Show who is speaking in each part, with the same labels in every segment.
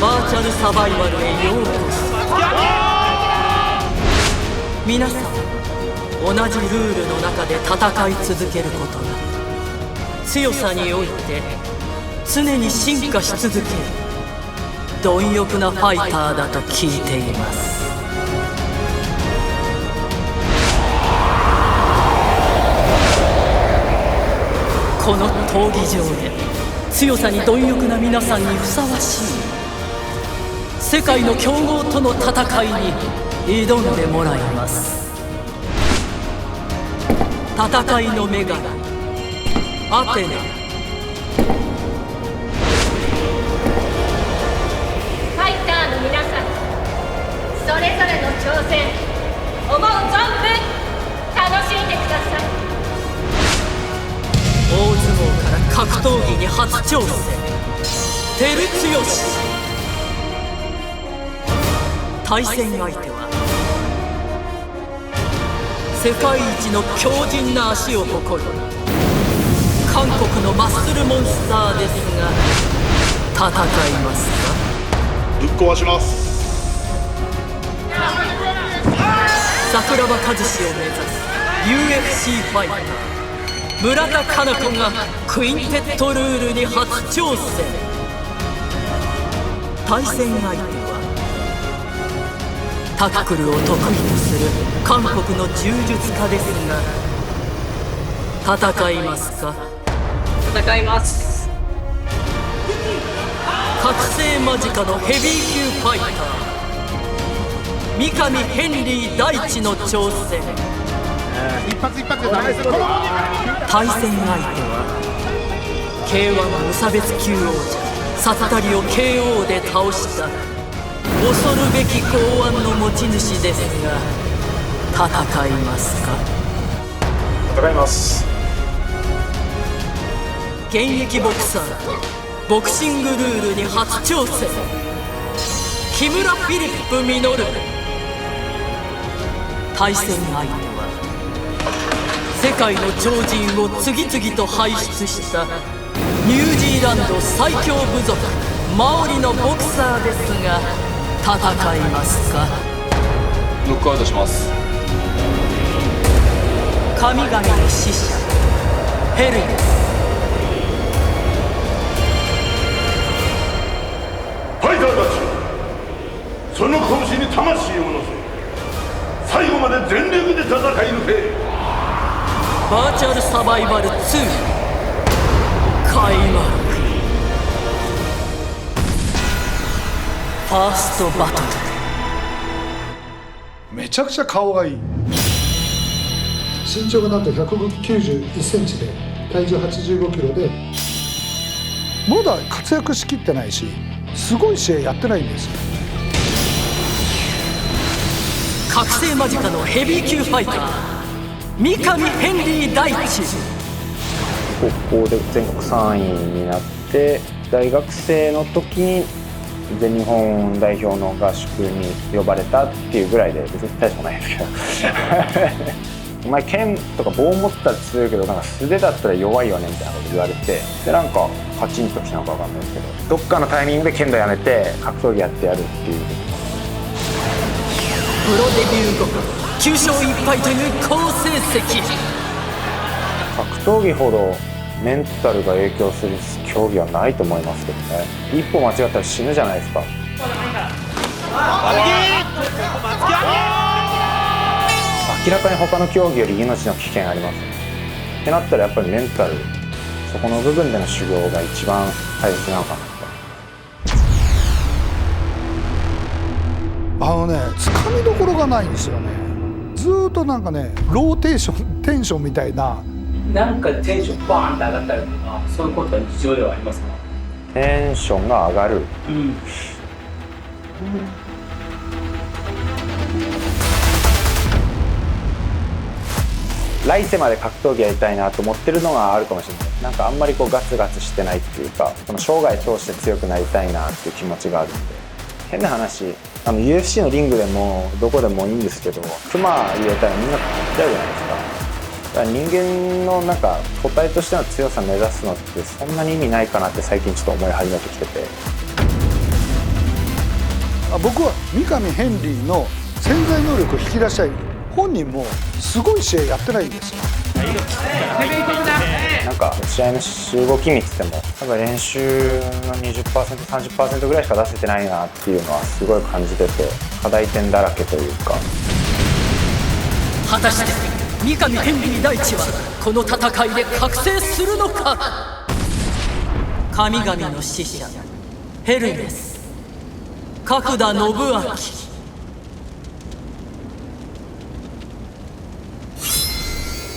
Speaker 1: バーチャルサバイバルへようこそ。皆さん、同じルールの中で戦い続けることが強さにおいて常に進化し続ける貪欲なファイターだと聞いています。この闘技場で強さに貪欲な皆さんにふさわしい世界の強豪との戦いに挑んでもらいます。戦いの女神アテナ。
Speaker 2: ファイターの皆さん、それぞれの挑戦思う存分楽しんでください。
Speaker 1: 大相撲から格闘技に初挑戦、照強。対戦相手は世界一の強靭な足を誇る韓国のマッスルモンスターですが、戦いますか？
Speaker 3: ぶっ壊します。
Speaker 1: 桜庭和志を目指す UFC ファイター村田佳菜子がクインテットルールに初挑戦。対戦相手はタックルを得意とする韓国の柔術家ですが、戦いますか？
Speaker 4: 戦います。
Speaker 1: 覚醒間近のヘビー級ファイター三上ヘンリー大地の挑戦。
Speaker 3: 一発一発でダメです。
Speaker 1: 対戦相手は K1 無差別級王者サッタリを KO で倒した恐るべき剛腕の持ち主ですが、戦いますか？
Speaker 3: 戦います。
Speaker 1: 現役ボクサーボクシングルールに初挑戦、木村フィリップ稔。対戦相手は世界の超人を次々と輩出したニュージーランド最強部族マオリのボクサーですが、戦いますか？
Speaker 3: ノックアウトします。
Speaker 1: 神々の使者ヘルメス。
Speaker 3: ファイターたち、その拳に魂を乗せ最後まで全力で戦い抜け。
Speaker 1: バーチャルサバイバル2開幕。ファーストバトル。
Speaker 5: めちゃくちゃ顔がいい。身長がなんと191センチで体重85キロで、まだ活躍しきってないし、すごい試合やってないんですよ。
Speaker 1: 覚醒間近のヘビー級ファイター三上ヘンリー大地。
Speaker 6: 高校で全国3位になって、大学生の時に全日本代表の合宿に呼ばれたっていうぐらいで、別に大したことないですけどお前剣とか棒持ったら強いけど、なんか素手だったら弱いよねみたいなこと言われて、でなんかカチンときたのか分かんないですけど、どっかのタイミングで剣道やめて格闘技やってやるっていう。
Speaker 1: プロデビュー後9勝1敗という好成績。
Speaker 6: 格闘技ほどメンタルが影響する競技はないと思いますけどね。一歩間違ったら死ぬじゃないですか。明らかに他の競技より命の危険ありますってなったら、やっぱりメンタル、そこの部分での修行が一番大切なのかなと。
Speaker 5: つかみどころがないんですよね。ずーっとなんかね、ローテーションテンションみたいな。
Speaker 4: なんかテンションバーンって上がったりとか、そういうことは日常ではありますか？
Speaker 6: テンションが上がる、来世まで格闘技やりたいなと思ってるのがあるかもしれない。なんかあんまりこうガツガツしてないっていうか、この生涯通して強くなりたいなっていう気持ちがあるんで。変な話、UFC のリングでもどこでもいいんですけど、クマ入れたらみんな食っちゃうじゃないですか。だから人間のなんか個体としての強さ目指すのってそんなに意味ないかなって最近ちょっと思い始めてきてて。
Speaker 5: 僕は三上ヘンリーの潜在能力を引き出したい。本人もすごい試合やってないんですよ。
Speaker 6: なんか試合の動き見ててもなんか練習の 20%、30% ぐらいしか出せてないなっていうのはすごい感じてて、課題点だらけというか。
Speaker 1: 果たして三上ヘンリー大地はこの戦いで覚醒するのか。神々の使者ヘルメス角田信明。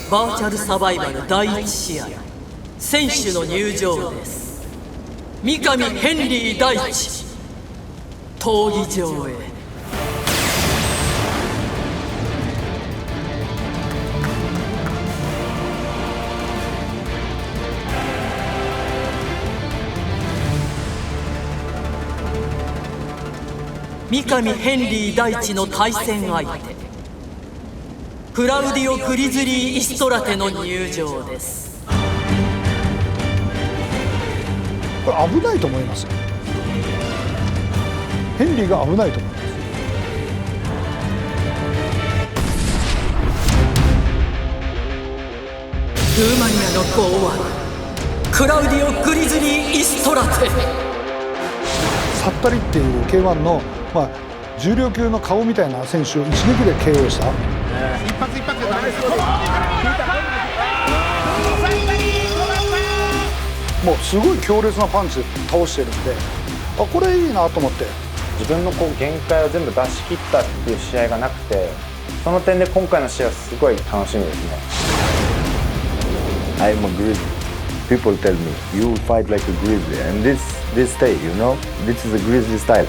Speaker 1: バーチャルサバイバル第1試合、選手の入場です。三上ヘンリー大地、闘技場へ。三上ヘンリー大地の対戦相手、クラウディオ・グリズリー・イストラテの入場です。
Speaker 5: これ危ないと思いますよ。ヘンリーが危ないと思います。
Speaker 1: ルーマニアの剛腕クラウディオ・グリズリー・イストラテ。
Speaker 5: サッタリっていう K1 の、重量級の顔みたいな選手を一撃で KO した。もうすごい強烈なパンチで倒してるんで、これいいなと思って。
Speaker 6: 自分の限界を全部出し切ったっていう試合がなくて、その点で今回の試合はすごい楽しみですね。
Speaker 7: I'm a grizzly. People tell me you fight like a grizzly, and this style, you know, this is a grizzly style.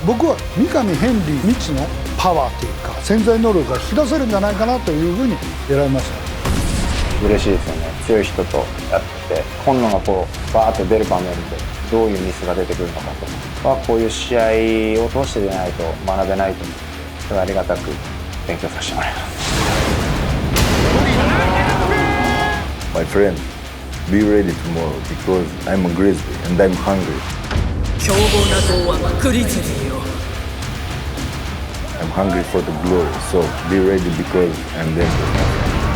Speaker 5: 僕は三上ヘンリー未知のパワーというか潜在能力が引き出せるんじゃないかなというふうに選びました。
Speaker 6: 嬉しいですよね。強い人とやって本能がバーッと出る場面でどういうミスが出てくるのかとか、こういう試合を通してでないと学べないと思う。それはありがたく勉強させてもらいます。
Speaker 7: My friend, be ready tomorrow because I'm a grizzly and I'm hungry.
Speaker 1: 凶暴な剛腕グリズリーを。
Speaker 7: I'm hungry for the glory, so be ready because I'm dangerous.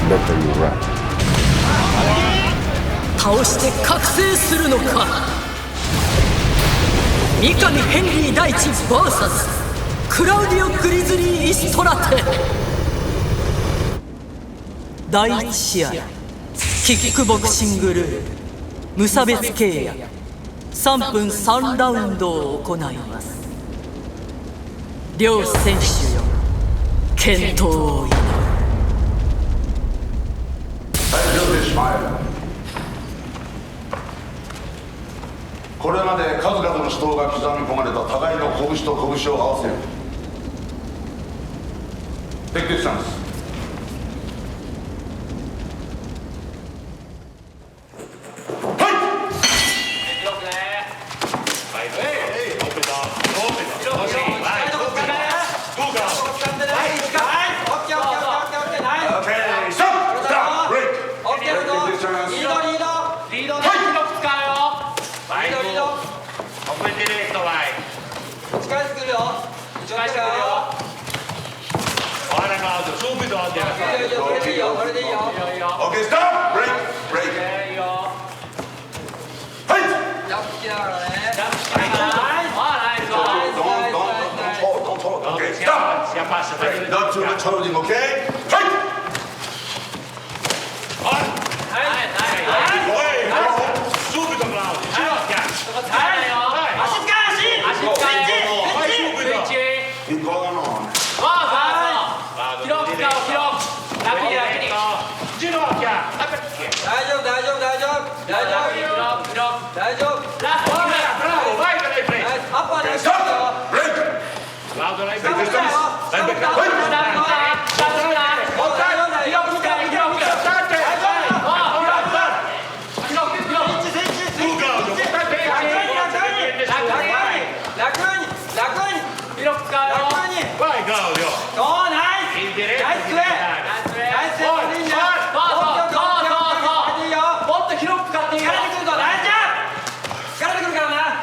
Speaker 7: Better you run.
Speaker 1: 倒して覚醒するのか。三上ヘンリー大地 VS クラウディオ・グリズリー・イストラテ。第1試合、キックボクシングルール無差別契約3分3ラウンドを行います。両選手よ、健闘を祈る。
Speaker 3: これまで数々の死闘が刻み込まれた互いの拳と拳を合わせる敵敵スタンス。Not too much holding, okay? Fight! Keep going on.
Speaker 2: 力でくるからな。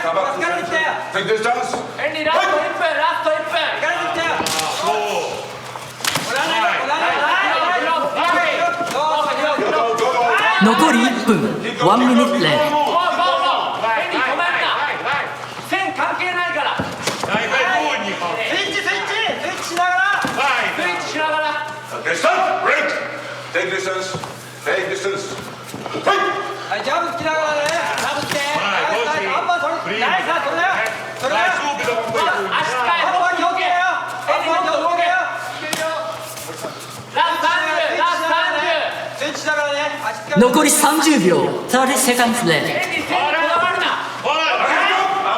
Speaker 3: Come back to center. Take distance.
Speaker 4: エンリーラスト1分ラスト1分
Speaker 1: 残り1分1ミニットレー
Speaker 4: エンリー止めんな線関係ないからスイッチしながらスイッチしながら
Speaker 3: Okay, stop. Break. Take distance. Take distance. Fight.
Speaker 8: はい、ジャブつきながらね。
Speaker 4: ダブって
Speaker 8: アンパーそれ。ナイスだ、それだよ。それだよ。
Speaker 4: 足使え
Speaker 8: アンパー気をつけよ。アンパー気をつけよ。
Speaker 4: ラスト30ラスト30
Speaker 8: スイッチしながらね。足使う。
Speaker 1: 残り30秒30 seconds left
Speaker 4: エンリー線にこだわるな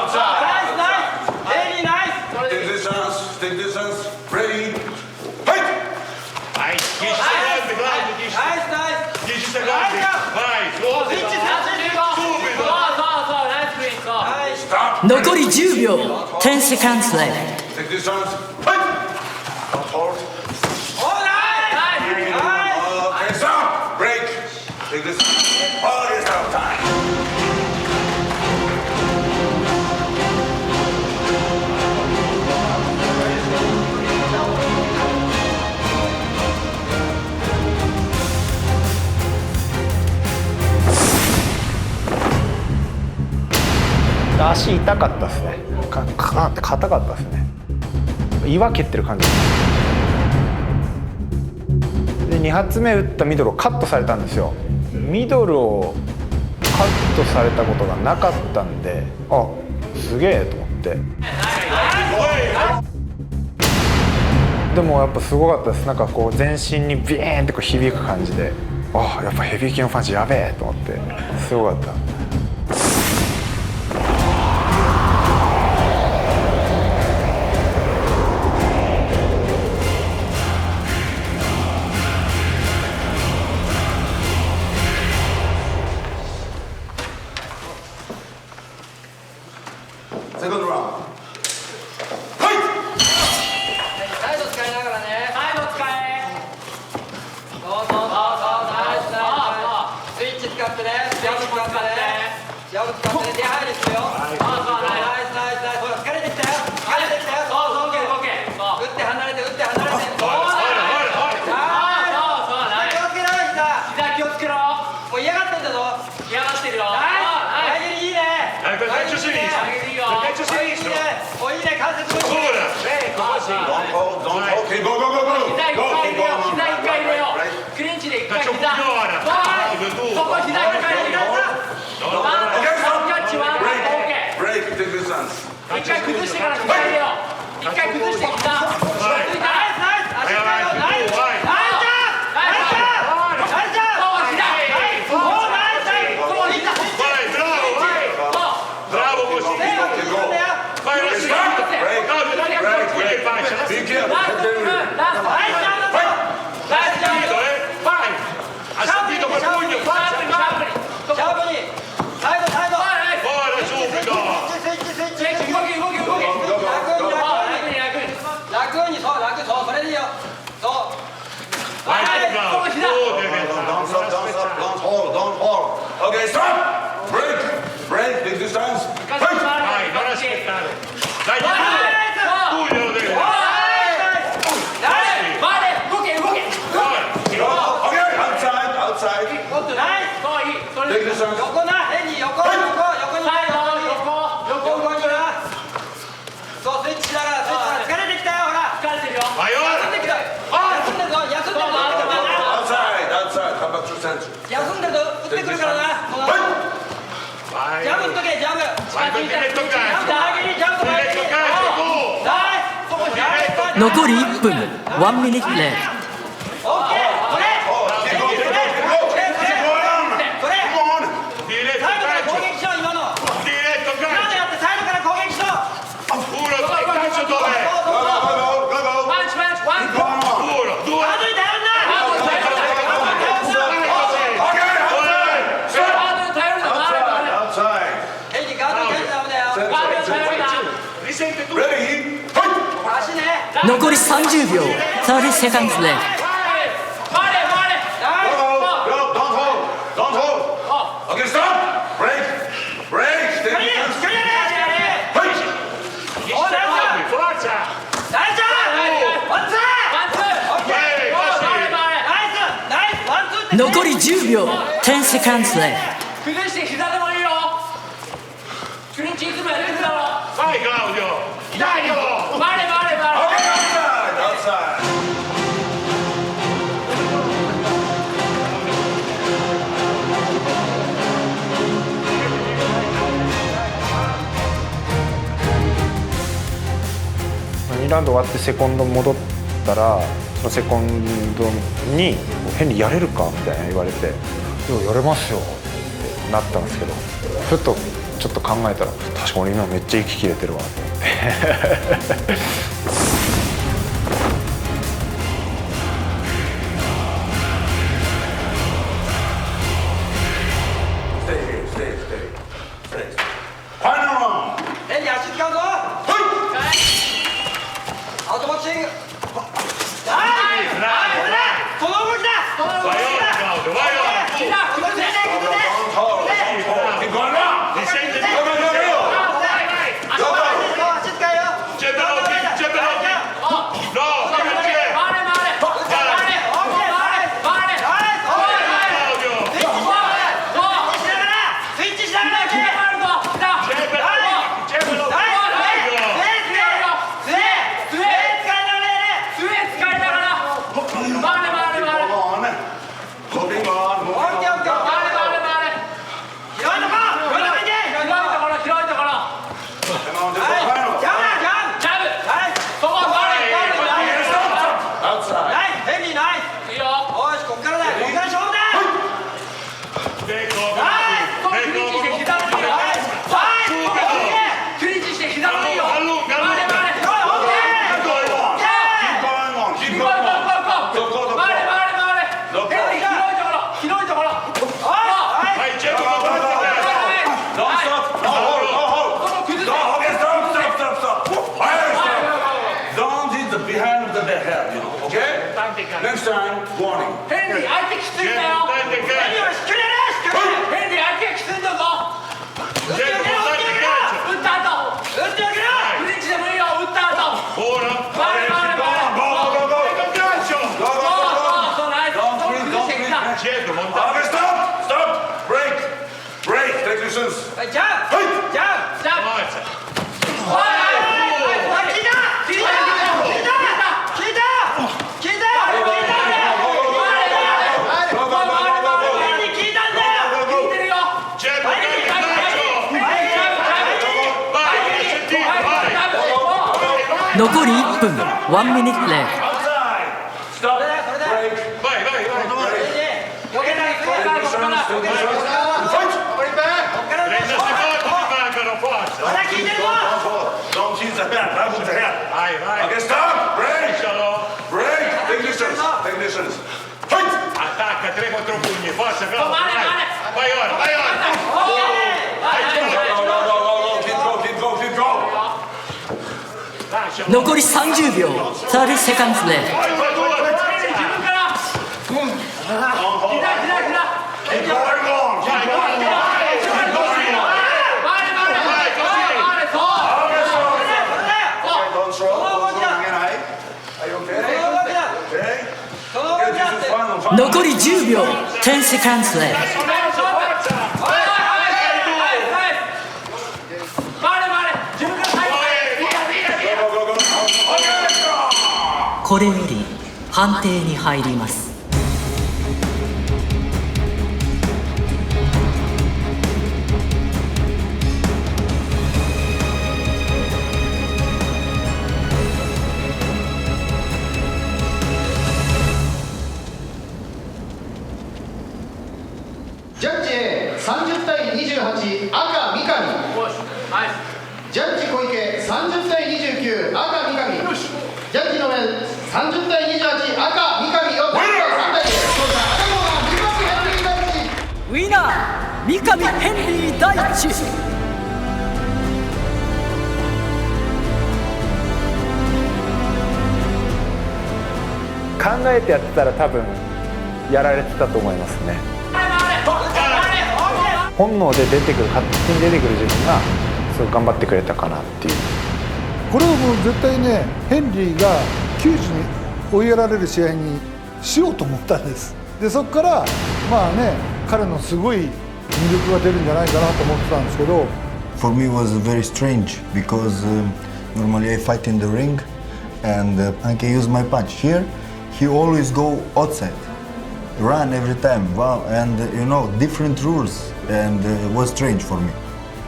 Speaker 3: Outside.
Speaker 8: ナイス。エイリーナイス。
Speaker 3: Take distance. Take distance. Ready. Fight.
Speaker 8: ナイスナイス。スイッチスイッチ。ナイス。
Speaker 1: 残り10秒10 seconds left
Speaker 3: Take distance. Fight. Hold.
Speaker 8: おーナイス。ナイス。
Speaker 3: Okay, stop. Break. Take distance. Oh, it's out time.
Speaker 6: 足痛かったですね。カーンって硬かったですね。岩蹴ってる感じで、2発目打ったミドルをカットされたんですよ。ミドルをカットされたことがなかったんで、あ、すげえと思って。でもやっぱすごかったです。なんかこう全身にビーンってこう響く感じで、あ、やっぱヘビー級のパンチやべえと思って、すごかった。
Speaker 3: Second round.
Speaker 8: サイド使いながらね。
Speaker 4: サイド使え
Speaker 8: そうナイスナイス。スイッチ使ってね。ジャブ使ってね。ジャブ使ってね。出入りするよ。ナイスナイスナイス。ほら疲れてきたよ。疲れてきたよ。
Speaker 4: そう動け動けそう
Speaker 8: 打って離れて打って離れて。
Speaker 4: そうナイス
Speaker 8: 気をつけろ膝。
Speaker 4: 膝気をつけろ
Speaker 8: もう嫌がってんだぞ。
Speaker 4: 嫌がってるよ
Speaker 8: ナイス。いいね。
Speaker 4: 上げていいよ
Speaker 8: いいね。おいいね。関節もいいね。
Speaker 3: Don't hold. Don't hold. Okay, go, go, go, go.
Speaker 4: 膝一
Speaker 3: Go,
Speaker 4: 回入
Speaker 3: keep
Speaker 4: れよ
Speaker 3: going.
Speaker 4: 膝一回入れよ
Speaker 3: Right.
Speaker 4: クリンチで一回膝そこ膝一回入れよワンキャッチワンオッケ
Speaker 3: Break. Take distance.
Speaker 4: ー一回崩してから膝入れよ一回崩して膝ついた
Speaker 8: ナイスナイス。足使えよ。ナイス。ナイスじゃん。ナイスじゃん。ナイスじゃん。
Speaker 4: そう膝
Speaker 8: おーナイスナイス。
Speaker 4: そう膝そう
Speaker 3: Okay, stop. Break. Break. Break. Be careful.
Speaker 4: ラスト2分ラスト
Speaker 8: ナイスじゃん。
Speaker 4: ラスト2分
Speaker 8: シャープにシャープに
Speaker 4: シャープにシャープに
Speaker 8: シャープに。サイドサイド。スイッチスイッチスイッチ。
Speaker 4: 動け動け動け
Speaker 8: 楽にそう楽そうそれでいいよ。そう。
Speaker 3: Don't stop. Don't stop. Don't hold. Don't hold. Okay, stop. Break. Break. Take distance. Fight.
Speaker 4: 動け動け
Speaker 3: Okay, outside. Outside.
Speaker 8: ナイス。
Speaker 4: そういいそれ
Speaker 3: Take distance.
Speaker 8: 横な変に横横横に
Speaker 4: サイド
Speaker 8: 横動きな。そうスイッチしながらスイッチしながら疲れてきたよほら。
Speaker 4: 疲れてるよ
Speaker 8: 休んできた。休んでるぞ休んでるぞ。
Speaker 3: Outside. Outside. Come back to center.
Speaker 8: 休んでるぞ打ってくるからな。この
Speaker 3: Fight.
Speaker 8: ジャブっとけジャブ。
Speaker 4: 近づいたら
Speaker 8: ジャブ前にジャブ前に。ナイス。そこナイス。
Speaker 1: 残り1分1ミニットレー
Speaker 8: オッケー。これ。
Speaker 3: Keep going. Keep going. Keep going.
Speaker 8: それ。
Speaker 3: Come on.
Speaker 8: サイドから攻撃しろ今の。今のやってサイドから攻撃しろ。
Speaker 3: Go, go, go, go, go.
Speaker 4: パンチパンチワン
Speaker 3: Come on.
Speaker 8: ハードに頼るな。
Speaker 3: Outside.
Speaker 8: ヘイにガードキャッチダメだよ。
Speaker 3: Ready? Fight.
Speaker 8: 足ね。
Speaker 1: 残り30秒30 seconds left
Speaker 8: ナイス。
Speaker 3: Go. Don't hold. Don't hold. Okay, stop. Break. Break. Take distance.
Speaker 1: 10秒10 seconds left
Speaker 4: 崩して膝でもいいよクリンチいつもやってるだろ
Speaker 3: Vai Claudio! Dai!
Speaker 4: 回れ回れ回れ
Speaker 3: Okay, outside, outside.
Speaker 6: 2ラウンド終わってセコンド戻ったらそのセコンドに「ヘンリーやれるか?」みたいな言われて「いややれますよ」ってなったんですけどちょっと考えたら確か俺今めっちゃ息切れてるわと思って
Speaker 3: Stay here, stay. Final round.
Speaker 8: ヘンリー足使うぞアウトボクシングはいこれだこの動きだこの動き
Speaker 3: Vai
Speaker 8: だ
Speaker 3: ora Claudio, vai ora!
Speaker 8: 気持ちで気持ちで
Speaker 3: Don't hold, keep hold, keep going now.
Speaker 8: Go,
Speaker 3: Go, go, go, go.
Speaker 8: 足使えよ
Speaker 3: C'è Belotti, c'è Belotti. No, come c'è?
Speaker 4: 回れ回れ回れ回れ回れ
Speaker 3: Claudio.
Speaker 8: スイッチしながらスイッチしながら
Speaker 3: C'è Belotti, c'è Belotti. Claudio.
Speaker 4: 回れ回れ回れ
Speaker 3: Moving on, moving on.
Speaker 4: 広いとこ広いところ
Speaker 3: Come on, this is the final.
Speaker 4: ジャブそこ回れ
Speaker 3: Outside.
Speaker 4: いいよ
Speaker 3: Take over.
Speaker 4: そうクリンチして膝もいいよクリンチして膝もいいよ回れ回れ
Speaker 3: Keep going on. Keep going on. Go, go, go.
Speaker 4: 回れ回れ回れヘンリー広いところ
Speaker 3: Vai, c'è Belotti. Don't stop. No, hold. No, okay, stop. Don't hit the behind of the head, you know, okay? Next time, warning.
Speaker 4: ヘンリー相手きついんだよヘンリー相手がきついんだぞ打った後クリンチでもいいよ打った後
Speaker 3: Ora.
Speaker 4: 回れ回れ回れ
Speaker 3: Go, go, go, go.
Speaker 4: Calcio.
Speaker 3: Go, go, go, go.
Speaker 4: そうナイス
Speaker 3: Don't
Speaker 4: そう
Speaker 3: breathe,
Speaker 4: 崩
Speaker 3: don't
Speaker 4: してき
Speaker 3: breathe.
Speaker 4: た
Speaker 3: Chiedo, montare. Okay, stop. Break. Take distance.
Speaker 8: ジャンプジャンプ
Speaker 4: じゃあ
Speaker 3: Avanza.
Speaker 4: おい
Speaker 8: 聞いた聞いた聞いた聞いた聞いた聞いた
Speaker 3: Go, go, go, go, go, go.
Speaker 8: 聞いたんだよ
Speaker 3: Go, go,
Speaker 4: 聞いて
Speaker 3: go.
Speaker 4: るよ
Speaker 3: C'è Belotti. Vai.
Speaker 1: 残り1分1ミニットレフ
Speaker 3: Outside. Stop. Break. Vai.
Speaker 8: よけないここからここからここ
Speaker 3: Take distance. Fight.
Speaker 8: から
Speaker 3: 30 secondi ti mancano, forza.
Speaker 8: まだ聞いてるぞ
Speaker 3: Don't use the head. That was the head.
Speaker 4: Vai.
Speaker 3: Okay, stop. Break.
Speaker 4: Lascialo.
Speaker 3: Break. Take distance. Fight.
Speaker 4: Attacca 3 contro pugni, forza Claudio,
Speaker 2: Male,
Speaker 4: vai.
Speaker 2: male.
Speaker 4: Vai ora.
Speaker 3: Keep go.
Speaker 4: Lascialo.
Speaker 1: 残り30秒30 seconds left
Speaker 4: Vai, vai, vai.
Speaker 2: 自分から
Speaker 3: Keep going on. Keep going on.
Speaker 8: その動きだ
Speaker 3: Are you
Speaker 8: そ
Speaker 3: okay?
Speaker 8: の動きだ
Speaker 3: Okay.
Speaker 8: その動
Speaker 3: Okay,
Speaker 8: きだ
Speaker 3: this
Speaker 8: っ
Speaker 3: is
Speaker 8: て
Speaker 3: final.
Speaker 1: 残り10秒10 seconds left これより判定に入ります
Speaker 9: ジャッジ A30 対28赤三上ジャッジ小池30対29赤三上ジャッジの面30対28赤三上を3対で勝者赤コーナー三上ヘンリー大地
Speaker 1: ウィナー三上ヘンリー大地
Speaker 6: 考えてやってたら多分やられてたと思いますね本能で出てくる勝手に出てくる自分がすごく頑張ってくれたかなっていう
Speaker 5: これをもう絶対ねヘンリーが窮地に追いやられる試合にしようと思ったんですでそこからまあね彼のすごい魅力が出るんじゃないかなと思ってたんですけど。
Speaker 7: For me, it was very strange because normally I fight in the ring and I can use my punch. Here, he always go outside, run every time. Wow, and different rules, and it was strange for me.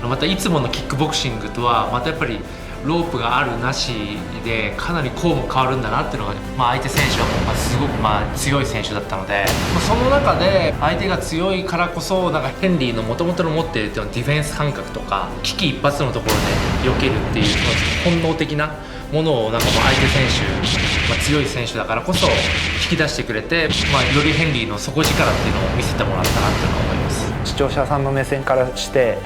Speaker 10: またいつものキックボクシングとはまたやっぱりロープがあるなしでかなりこうも変わるんだなっていうのが、相手選手はもうすごく強い選手だったので、その中で相手が強いからこそなんかヘンリーの元々の持っているディフェンス感覚とか危機一髪のところで避けるっていう本能的なものをなんかもう相手選手、強い選手だからこそ引き出してくれて、よりヘンリーの底力っていうのを見せてもらったなっていうのは思います。
Speaker 6: 視聴者さんの目線からして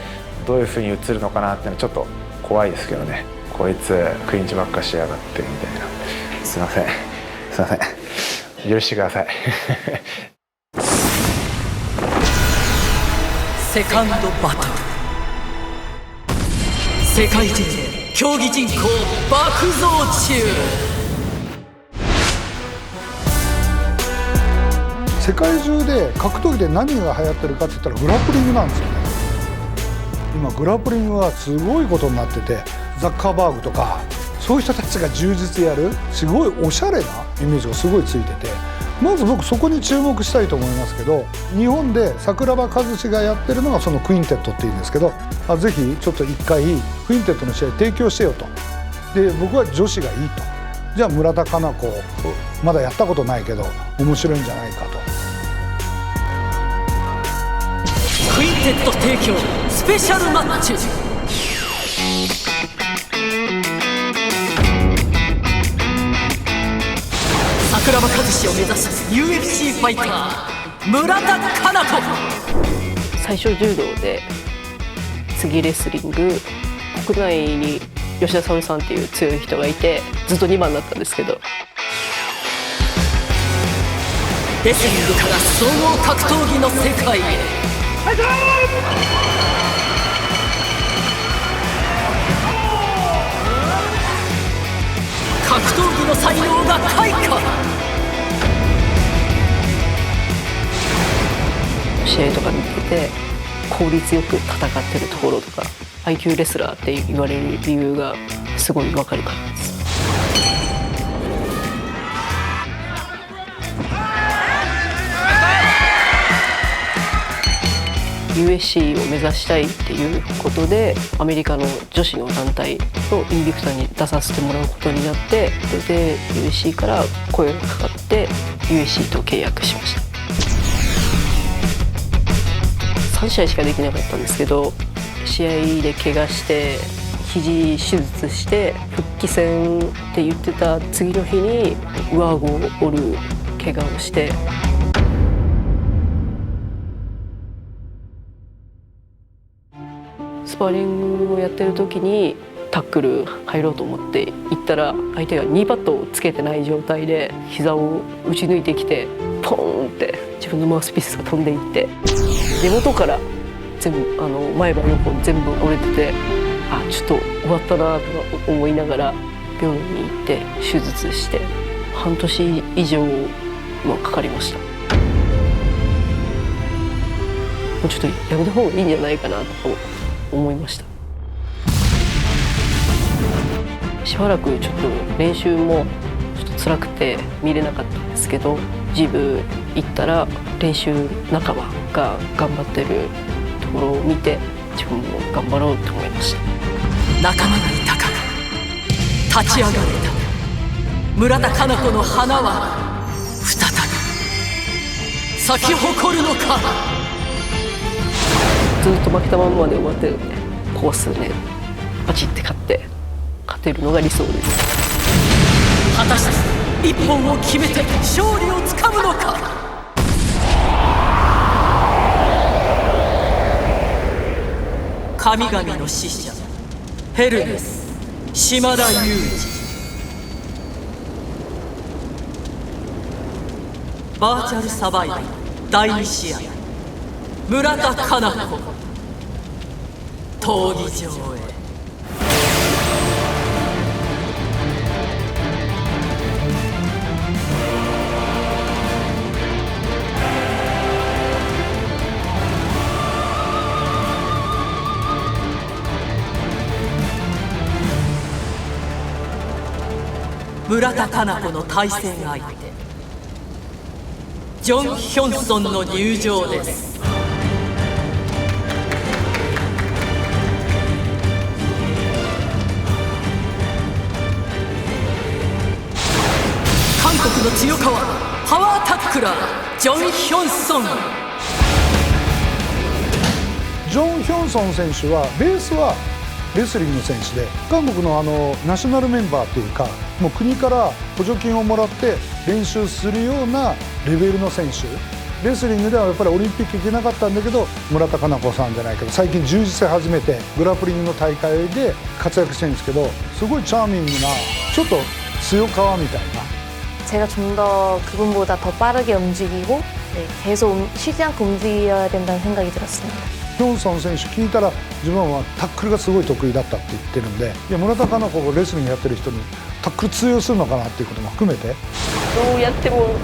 Speaker 6: どういう風に映るのかなっていうのはちょっと怖いですけどね。こいつクリンチばっかしやがってみたいな。すいません許してください
Speaker 1: セカンドバトル。世界中で競技人口爆増中。
Speaker 5: 世界中で格闘技で何が流行ってるかって言ったらグラップリングなんですよね。今グラップリングはすごいことになってて、ザッカーバーグとかそういう人たちが充実やるすごいおしゃれなイメージがすごいついてて、まず僕そこに注目したいと思いますけど、日本で桜庭和志がやってるのがそのクインテットっていうんですけど、ぜひちょっと一回クインテットの試合提供してよと。で僕は女子がいいと。じゃあ村田佳菜子まだやったことないけど面白いんじゃないかと。
Speaker 1: クインテット提供スペシャルマッチ。桜庭和志を目指す UFC ファイター村田佳菜子。
Speaker 11: 最初柔道で次レスリング、国内に吉田沙保里さんっていう強い人がいてずっと2番だったんですけど、
Speaker 1: レスリングから総合格闘技の世界へ。格闘技の才能が開花。
Speaker 11: 試合とか見てて効率よく戦ってるところとか IQ レスラーって言われる理由がすごい分かるからです。USC を目指したいっていうことでアメリカの女子の団体のインビクターに出させてもらうことになって、で USC から声がかかって USC と契約しました。3試合しかできなかったんですけど、試合で怪我して肘手術して復帰戦って言ってた次の日に上顎を折る怪我をして、スパーリングをやってる時にタックル入ろうと思って行ったら相手がニーパッドをつけてない状態で膝を打ち抜いてきてポーンって自分のマウスピースが飛んでいって根元から全部前歯横全部折れてて、ちょっと終わったなと思いながら病院に行って手術して半年以上はかかりました。もうちょっとやめた方がいいんじゃないかなと思いました。しばらくちょっと練習もちょっと辛くて見れなかったんですけど、ジム行ったら練習仲間が頑張ってるところを見て自分も頑張ろうと思いました。
Speaker 1: 仲間がいたから立ち上がれた村田佳菜子の花は再び咲き誇るのか。
Speaker 11: ずっと負けたまんまで終わってるんで、ここ数年バチって勝てるのが理想です。
Speaker 1: 果たして一本を決めて勝利をつかむのか。神々の使者ヘルメス島田裕二。バーチャルサバイバル第2試合、村田佳菜子闘技場へ。村田佳菜子の対戦相手ジョン・ヒョンソンの入場です。韓国の強川パワータックラージョン・ヒョンソン。
Speaker 5: ジョン・ヒョンソン選手はベースはレスリング選手で、韓国のナショナルメンバーというか、もう国から補助金をもらって練習するようなレベルの選手。レスリングではやっぱりオリンピック行けなかったんだけど、村田佳菜子さんじゃないけど最近柔術始めてグラップリングの大会で活躍してるんですけど、すごいチャーミングなちょっと強川みたいな。
Speaker 12: 제가 좀 더 그분보다 더 빠르게 움직이고 계속 쉬지 않고 움직여야 된다는 생각이 들었습니다.
Speaker 5: ヒョンソン選手聞いたら自分はタックルがすごい得意だったって言ってるんで、いや村田佳菜子がレスリングやってる人にタックル通用するのかなっていうことも含めて、
Speaker 11: どうやっても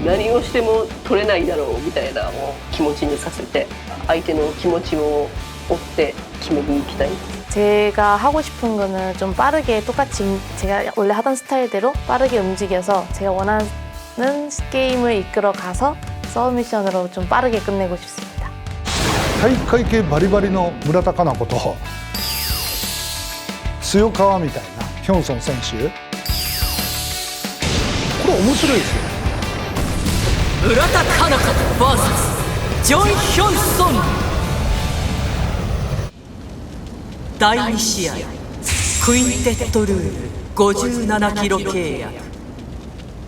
Speaker 11: 何をしても取れないだろうみたいな気持ちにさせて、相手の気持ちを追って決めに行きたい。
Speaker 12: 제가 하고 싶은 거는 좀 빠르게 똑같이 제가 원래 하던 스타일대로 빠르게 움직여서 제가 원하는 게임을 이끌어 가서 서브미션으로 좀 빠르게 끝내고 싶습니다.
Speaker 5: 体育会系バリバリの村田佳菜子と強川みたいなヒョンソン選手、これ面白いですよ。
Speaker 1: 村田佳菜子 vs ジョン・ヒョンソン。第2試合クインテッドルール57キロ契約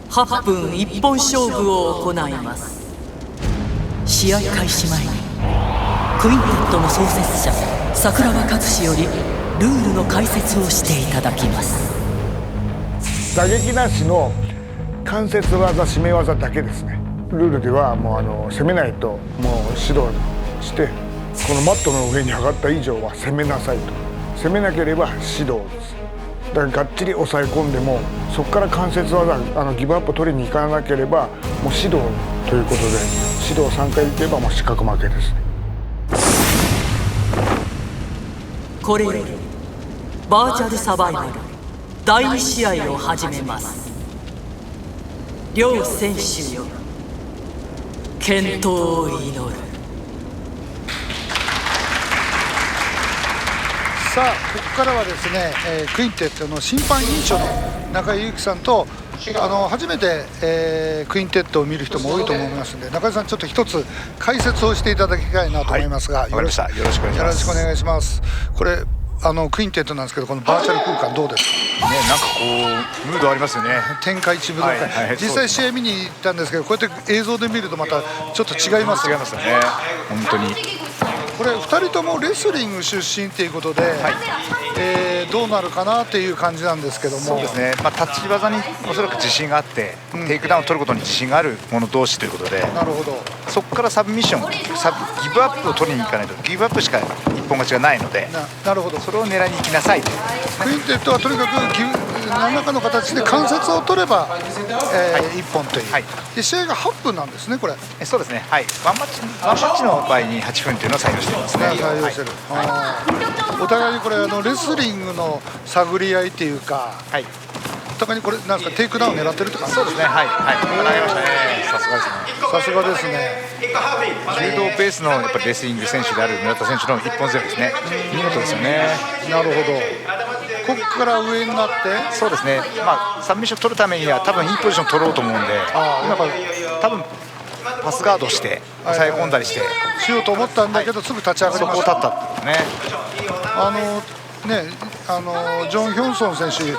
Speaker 1: 8分一本勝負を行います。試合開始前にクインテッドの創設者桜庭和志よりルールの解説をしていただきます。
Speaker 13: 打撃なしの関節技締め技だけですね。ルールではもう攻めないともう指導して、このマットの上に上がった以上は攻めなさいと、攻めなければ指導です。だからがっちり抑え込んでもそこから関節技ギブアップ取りに行かなければもう指導ということで、指導3回いけばもう失格負けですね。
Speaker 1: これよりバーチャルサバイバル第2試合を始めます。両選手よ健闘を祈る。
Speaker 5: さあここからはですね、クインテッドの審判委員長の中井裕樹さんと初めて、クインテッドを見る人も多いと思いますので、中井さんちょっと一つ解説をしていただきたいなと思いますが、
Speaker 14: よろしくお願いします。
Speaker 5: よろしくお願いします。これクインテッドなんですけど、このバーチャル空間どうですか
Speaker 14: ね。なんかこうムードありますよね。
Speaker 5: 天下一武道会、実際試合見に行ったんですけど、こうやって映像で見るとまたちょっと違いますよね。
Speaker 14: 本当に
Speaker 5: これ2人ともレスリング出身ということで、どうなるかなっていう感じなんですけども。
Speaker 14: そうですね、立ち技におそらく自信があって、テイクダウンを取ることに自信がある者同士ということで、
Speaker 5: なるほど。
Speaker 14: そこからサブミッションギブアップを取りに行かないと、ギブアップしか一本勝ちがないので、
Speaker 5: なるほど、
Speaker 14: それを狙いに行きなさいと。
Speaker 5: クインテッドはとにかく何らかの形で関節を取れば、1本という、で試合が8分なんですね、これ。
Speaker 14: そうですね、はい、ワンマッチの場合に8分というのを採用していますね。
Speaker 5: 採用してる、お互いにこれレスリングの探り合いっていうか、お互いにこれなんですか、テイクダウン狙ってるって感じ。
Speaker 14: そうですね、はい、投げましたね。さすがですね。
Speaker 5: さすがですね。
Speaker 14: 柔道ベースのやっぱりレスリング選手である村田選手の一本背負いですね。見事ですよね。
Speaker 5: なるほど。ここから上になって、
Speaker 14: そうですね、サブミッション取るためには多分いいポジション取ろうと思うんで、今多分パスガードして抑え込んだりして
Speaker 5: しようと思ったんだけど、すぐ立ち上がりました。
Speaker 14: そこを立ったってね。
Speaker 5: ジョン・ヒョンソン選手、体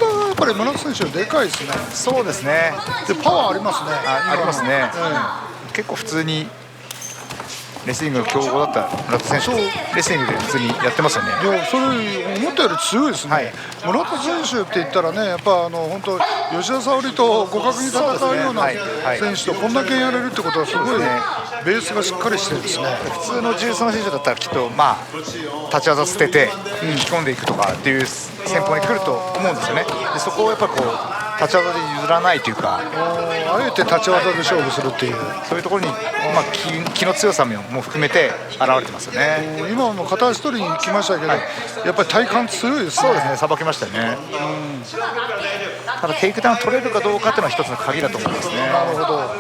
Speaker 5: がやっぱり村田選手よりでかいですね。
Speaker 14: そうですね。
Speaker 5: でパワーありますね。
Speaker 14: ありますね。結構普通にレスリングの強豪だった村田選手、レスリングで普通にやってますよね。
Speaker 5: いや、それ思ったより強いですね。村田選手って言ったらね、やっぱ本当吉田沙保里と互角に戦うような選手とこんだけやれるってことはすごいベースがしっかりしてるんですね。
Speaker 14: 普通の柔術の選手だったらきっと立ち技捨てて引き込んでいくとかっていう戦法に来ると思うんですよね。でそこをやっぱりこう立ち技で譲らないというか、
Speaker 5: あえて立ち技で勝負するっていう、
Speaker 14: そういうところに、気の強さも含めて現れてますよね。
Speaker 5: 今も片足取りに来ましたけど、やっぱり体幹強いですね。
Speaker 14: そうですね、さばきましたよね。ただテイクダウン取れるかどうかっていうのは一つの鍵だと思いますね。
Speaker 5: なるほど。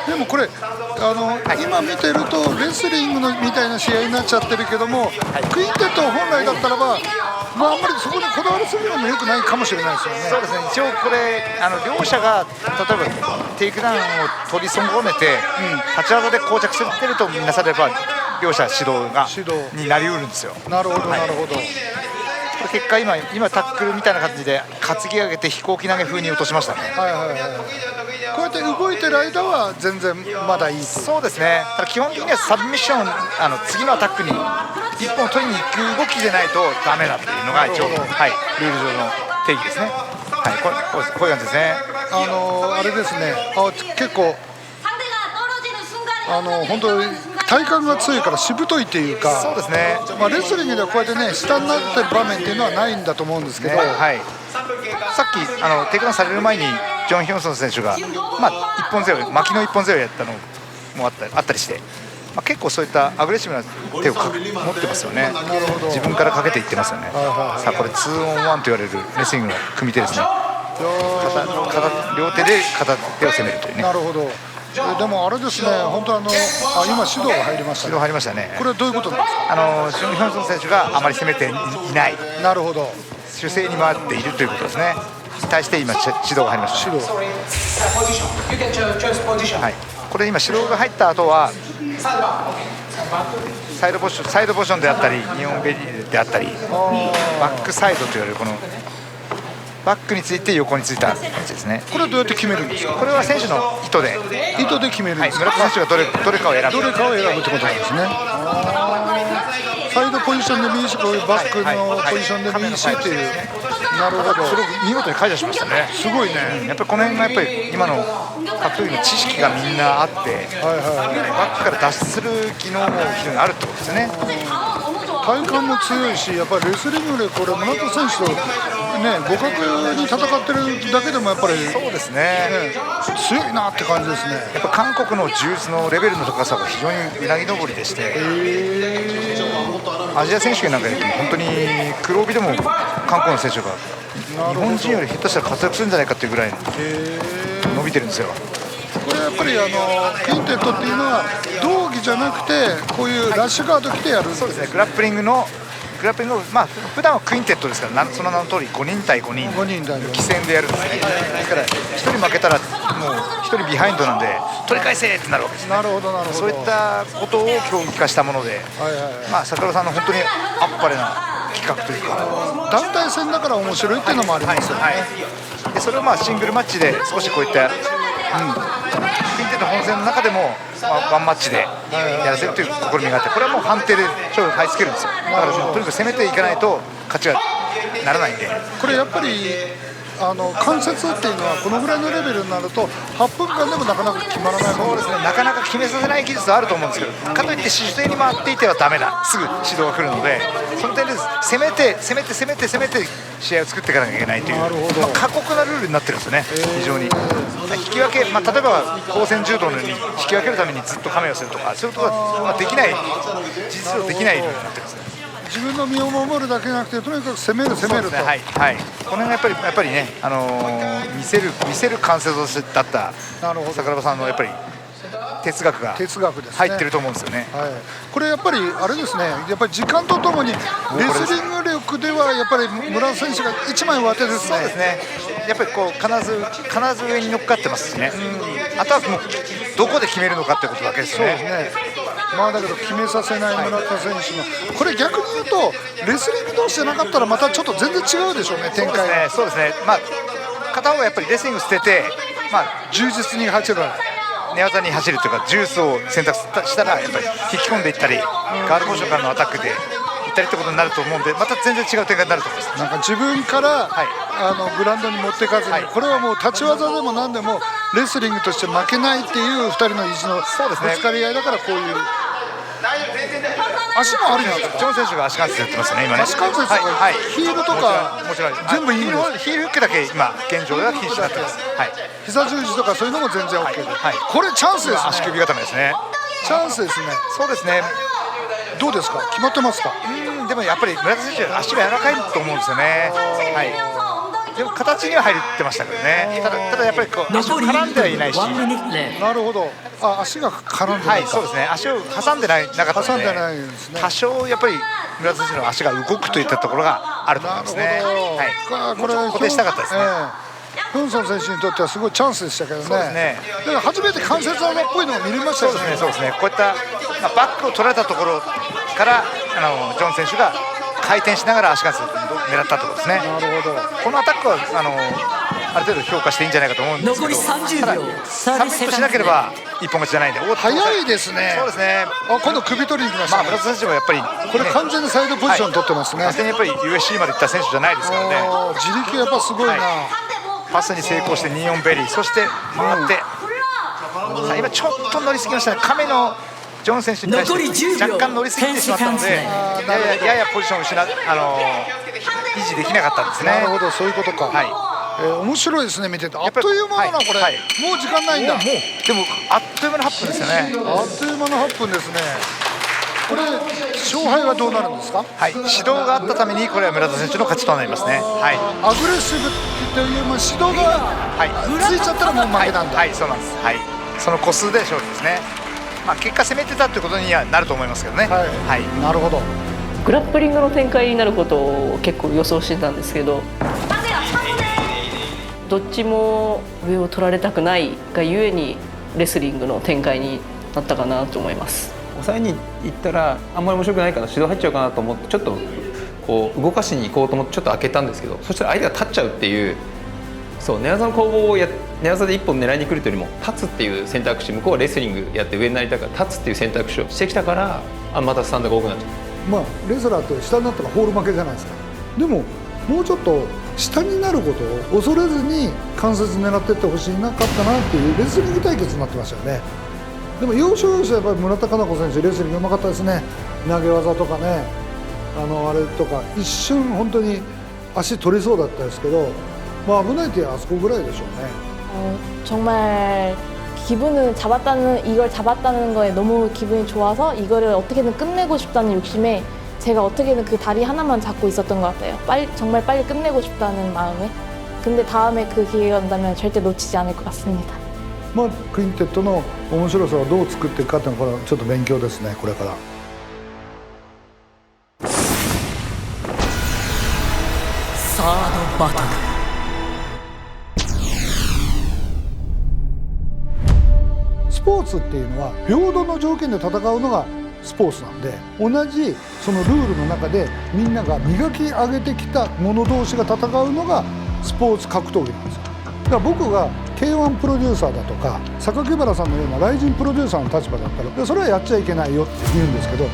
Speaker 5: でもこれ今見てるとレスリングのみたいな試合になっちゃってるけども、クインテット本来だったらば、あんまりそこにこだわりすぎるのも良くないかもしれないですよね。
Speaker 14: そうですね、一応これ両者が例えばテイクダウンを取り損ねて、立ち技で膠着してるとみなされば両者指導になりうるんですよ。
Speaker 5: なるほど、なるほど。
Speaker 14: 結果今タックルみたいな感じで担ぎ上げて飛行機投げ風に落としましたね。
Speaker 5: こうやって動いてる間は全然まだいい。
Speaker 14: そうですね。ただ基本的にはサブミッション次のアタックに一本取りに行く動きでないとダメだっていうのが一応、ルール上の定義ですね。こういう感じですね。
Speaker 5: あれですね。結構本当に体幹が強いからしぶといっていうか。
Speaker 14: そうですね。
Speaker 5: レスリングではこうやってね下になってる場面っていうのはないんだと思うんですけど、
Speaker 14: さっきテイクダウンされる前にジョン・ヒョンソン選手が一本背負い、巻きの一本背負いやったのもあったりして、結構そういったアグレッシブな手を持ってますよね。自分からかけていってますよね。さあこれ2-on-1 と言われるレスリングの組み手ですね。両手で片手を攻めるというね。
Speaker 5: なるほど。でもあれですね、本当今指導が入りましたね。
Speaker 14: 指導入りましたね。
Speaker 5: これはどういうことなんですか。
Speaker 14: ジョン・ヒョンソン選手があまり攻めていない。
Speaker 5: なるほど。
Speaker 14: 守勢に回っているということですね。に対して今指導が入りました、ね。これ今指導が入った後はサイドポジションであったり日本ベリーであったりバックサイドと言われるこのバックについて横についたやつですね。
Speaker 5: これはどうやって決めるんですか。
Speaker 14: これは選手の意図で
Speaker 5: 決めるんですか。
Speaker 14: 村田選手がどれかを選ぶ
Speaker 5: ってことなんですね。サイドポジションでもいいし、こういうバックのポジションでもいいしっていう。なるほど。
Speaker 14: それを見事に解除しましたね。
Speaker 5: すごいね。
Speaker 14: やっぱりこの辺がやっぱり今の格闘技の知識がみんなあって、バックから脱出する機能も非常にあるってことですよね。
Speaker 5: 体幹も強いし、やっぱりレスリングでこれ村田選手と互角に戦ってるだけでもやっぱり
Speaker 14: そうですね。
Speaker 5: 強いなって感じですね。
Speaker 14: やっぱ韓国の柔術のレベルの高さが非常にうなぎ登りでして、アジア選手権なんかやっても本当に黒帯でも韓国の選手が日本人より下手したら活躍するんじゃないかっていうぐらい伸びてるんですよ。
Speaker 5: これやっぱりクインテットっていうのは道着じゃなくてこういうラッシュガード着てやる。
Speaker 14: そうですね。グラップリングの普段はクインテットですからその名の通り5人対5人棋戦でやるんですね。だから1人負けたらもう1人ビハインドなんで取り返せってなるわけですね。
Speaker 5: なるほどなるほど。
Speaker 14: そういったことを競技化したもので、桜さんの本当にあっぱれな企画というか
Speaker 5: 団体戦だから面白いっていうのもありますよね。
Speaker 14: でそれをシングルマッチで少しこういったクインテット本戦の中でもワンマッチでやらせるという試みがあって、これはもう判定で勝負を買い付けるんですよ。だからとにかく攻めていかないと勝ちはならないんで、
Speaker 5: これやっぱり関節っていうのはこのぐらいのレベルになると8分間でもなかなか決まらない。
Speaker 14: そうですね。なかなか決めさせない技術はあると思うんですけど、かといって姿勢に回っていてはダメだ、すぐ指導が来るので、その点で攻めて試合を作っていかなきゃいけないという過酷なルールになってるんですよね。非常に引き分け、例えば高専柔道のように引き分けるためにずっとカメをするとかそういうことができない、事実上できないルールになってるんですね。
Speaker 5: 自分の身を守るだけじゃなくてとにかく攻めると。
Speaker 14: この辺がやっぱりね、見せる関節だった桜庭さんのやっぱり哲学が入ってると思うんですよね。
Speaker 5: これやっぱりあれですね、やっぱり時間とともにレスリング力ではやっぱり村田選手が一枚上手ですね。
Speaker 14: そうですね。やっぱりこう必ず上に乗っかってますしね。あとはもうどこで決めるのかってことだけですね。
Speaker 5: そうですね。だけど決めさせない村田選手の、これ逆に言うとレスリング同士じゃなかったらまたちょっと全然違うでしょうね、展開が。
Speaker 14: そうですね。片方がやっぱりレスリング捨てて
Speaker 5: 柔術に走る、
Speaker 14: 寝技に走るというか、ジュースを選択したらやっぱり引き込んでいったりガードポジションからのアタックでいったりってことになると思うんで、また全然違う展開になると思います。
Speaker 5: なんか自分から、グラウンドに持っていかずに、これはもう立ち技でも何でもレスリングとして負けないっていう2人の意地のぶつかり合いだからこういう
Speaker 13: 足もあるんですか。
Speaker 14: ジョン選手が足関節やってますね今ね。
Speaker 13: 足関節とか、
Speaker 14: はい、
Speaker 13: ヒールとか
Speaker 14: もちろん
Speaker 13: 全部いいんですか。
Speaker 14: ヒールフックだけ今現状では禁止になってます。はい。
Speaker 13: 膝十字とかそういうのも全然 OK で、
Speaker 14: はい。
Speaker 13: これチャンスですね。
Speaker 14: 足首固めですね。
Speaker 13: チャンスですね。
Speaker 14: そうですね。
Speaker 13: どうですか。決まってますか。
Speaker 14: でもやっぱり村田選手足が柔らかいと思うんですよね。はい。でも形には入ってましたけどね。ただやっぱりこう足を絡んではいないし。
Speaker 13: なるほど。あ、足が絡んでない。
Speaker 14: はい、そうですね。足を挟んでなかったので。
Speaker 13: 挟んでないですね。
Speaker 14: 多少やっぱり村田選手の足が動くといったところがあると思いますね。はい。これ固定したかったですね。
Speaker 13: フンソン選手にとってはすごいチャンスでしたけどね。
Speaker 14: そうですね。
Speaker 13: だから初めて関節技っぽいのが見れましたよね。
Speaker 14: そうですね。こういったバックを取られたところからジョン選手が回転しながら足関節を狙ったところですね。
Speaker 13: なるほど。
Speaker 14: このアタックはある程度評価していいんじゃないかと思うんですけど、
Speaker 1: 残り30秒。
Speaker 14: サミットしなければ一本勝ちじゃないんで。
Speaker 13: 早いですね。
Speaker 14: そうですね。
Speaker 13: あ、今度首取りに行きましたね。
Speaker 14: 村田選手もやっぱり
Speaker 13: これ完全にサイドポジション取ってますね。
Speaker 14: 完全にやっぱり USC まで行った選手じゃないですからね。
Speaker 13: 自力やっぱすごいな。
Speaker 14: パスに成功して24ベリー、そして回って、さあ今ちょっと乗りすぎましたね。亀のジョン選手に対して若干乗りすぎてしまったので、ややポジションを維持できなかったんですね。
Speaker 13: なるほど、そういうことか。はい。面白いですね、見てて。あっという間だな、これ。もう時間ないんだ。
Speaker 14: でもあっという間の8分ですよね。
Speaker 13: あっという間の8分ですね。これ勝敗はどうなるんですか。
Speaker 14: はい、指導があったためにこれは村田選手の勝ちとなりますね。はい。
Speaker 13: アグレッシブという指導がついちゃったらもう負けなんだ。
Speaker 14: はい、そうなんです。はい。その個数で勝利ですね。まあ結果攻めてたということにはなると思いますけどね。はい。
Speaker 13: なるほど。
Speaker 11: グラップリングの展開になることを結構予想してたんですけど、どっちも上を取られたくないがゆえにレスリングの展開になったかなと思います。
Speaker 15: 抑えに行ったらあんまり面白くないから指導入っちゃうかなと思ってちょっとこう動かしに行こうと思ってちょっと開けたんですけど、そしたら相手が立っちゃうっていう、そう寝技の攻防を寝技で一本狙いに来るというよりも立つっていう選択肢、向こうはレスリングやって上になりたから立つっていう選択肢をしてきたから、またスタンドが多くなっちゃう。
Speaker 5: まあレスラーって下になったらホール負けじゃないですか。でももうちょっと下になることを恐れずに関節狙っていってほしいなかったなっていうレスリング対決になってましたよね。でも要所要所やっぱり村田佳菜子選手レスリングうまかったですね。投げ技とかね、あれとか一瞬本当に足取りそうだったですけど、まあ危ないってあそこぐらいでしょうね。
Speaker 12: 정말 기분을 잡았다는 이걸 잡았다는 거에 너무 기분이 좋아서 이거를 어떻게든 끝내고 싶다는 욕심에 제가 어떻게든 그 다리 하나만 잡고 있었던 것 같아요. 정말 빨리 끝내고 싶다는 마음에. 근데 다음에 그 기회가 온다면 절대 놓치지 않을 것 같습니다.
Speaker 5: まあクインテットの面白さをどう作っていくかっていうのはこれちょっと勉強ですね、これから。
Speaker 1: サードバトル。
Speaker 5: スポーツっていうのは平等の条件で戦うのがスポーツなんで、同じそのルールの中でみんなが磨き上げてきた者同士が戦うのがスポーツ格闘技なんですよ。だから僕が K1 プロデューサーだとか榊原さんのようなライジンプロデューサーの立場だったらでそれはやっちゃいけないよって言うんですけど、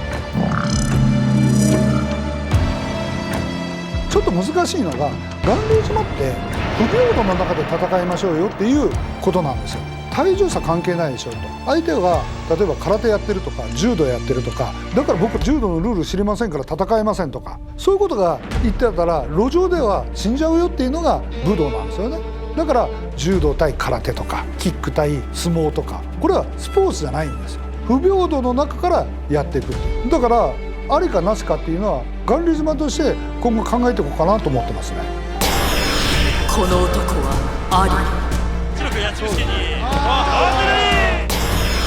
Speaker 5: ちょっと難しいのが巌流島って不平等の中で戦いましょうよっていうことなんですよ。体重差関係ないでしょと。相手が例えば空手やってるとか柔道やってるとか、だから僕柔道のルール知りませんから戦えませんとか、そういうことが言ってたら路上では死んじゃうよっていうのが武道なんですよね。だから柔道対空手とかキック対相撲とか、これはスポーツじゃないんですよ。不平等の中からやっていくっていう。だからありかなしかっていうのは巌流島として今後考えていこうかなと思ってますね。
Speaker 1: この男はあり、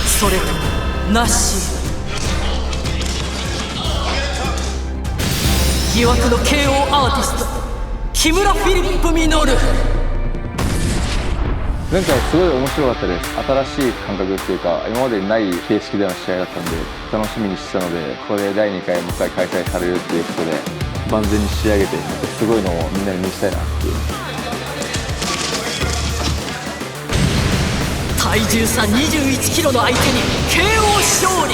Speaker 1: それともなし。疑惑の KO アーティスト木村フィリップ稔。
Speaker 16: 前回すごい面白かったです。新しい感覚っていうか今までにない形式での試合だったんで楽しみにしてたので、ここで第2回もう一回開催されるっていうことで万全に仕上げてすごいのをみんなに見せたいなっていう。
Speaker 1: 体重差21キロの相手に KO 勝利。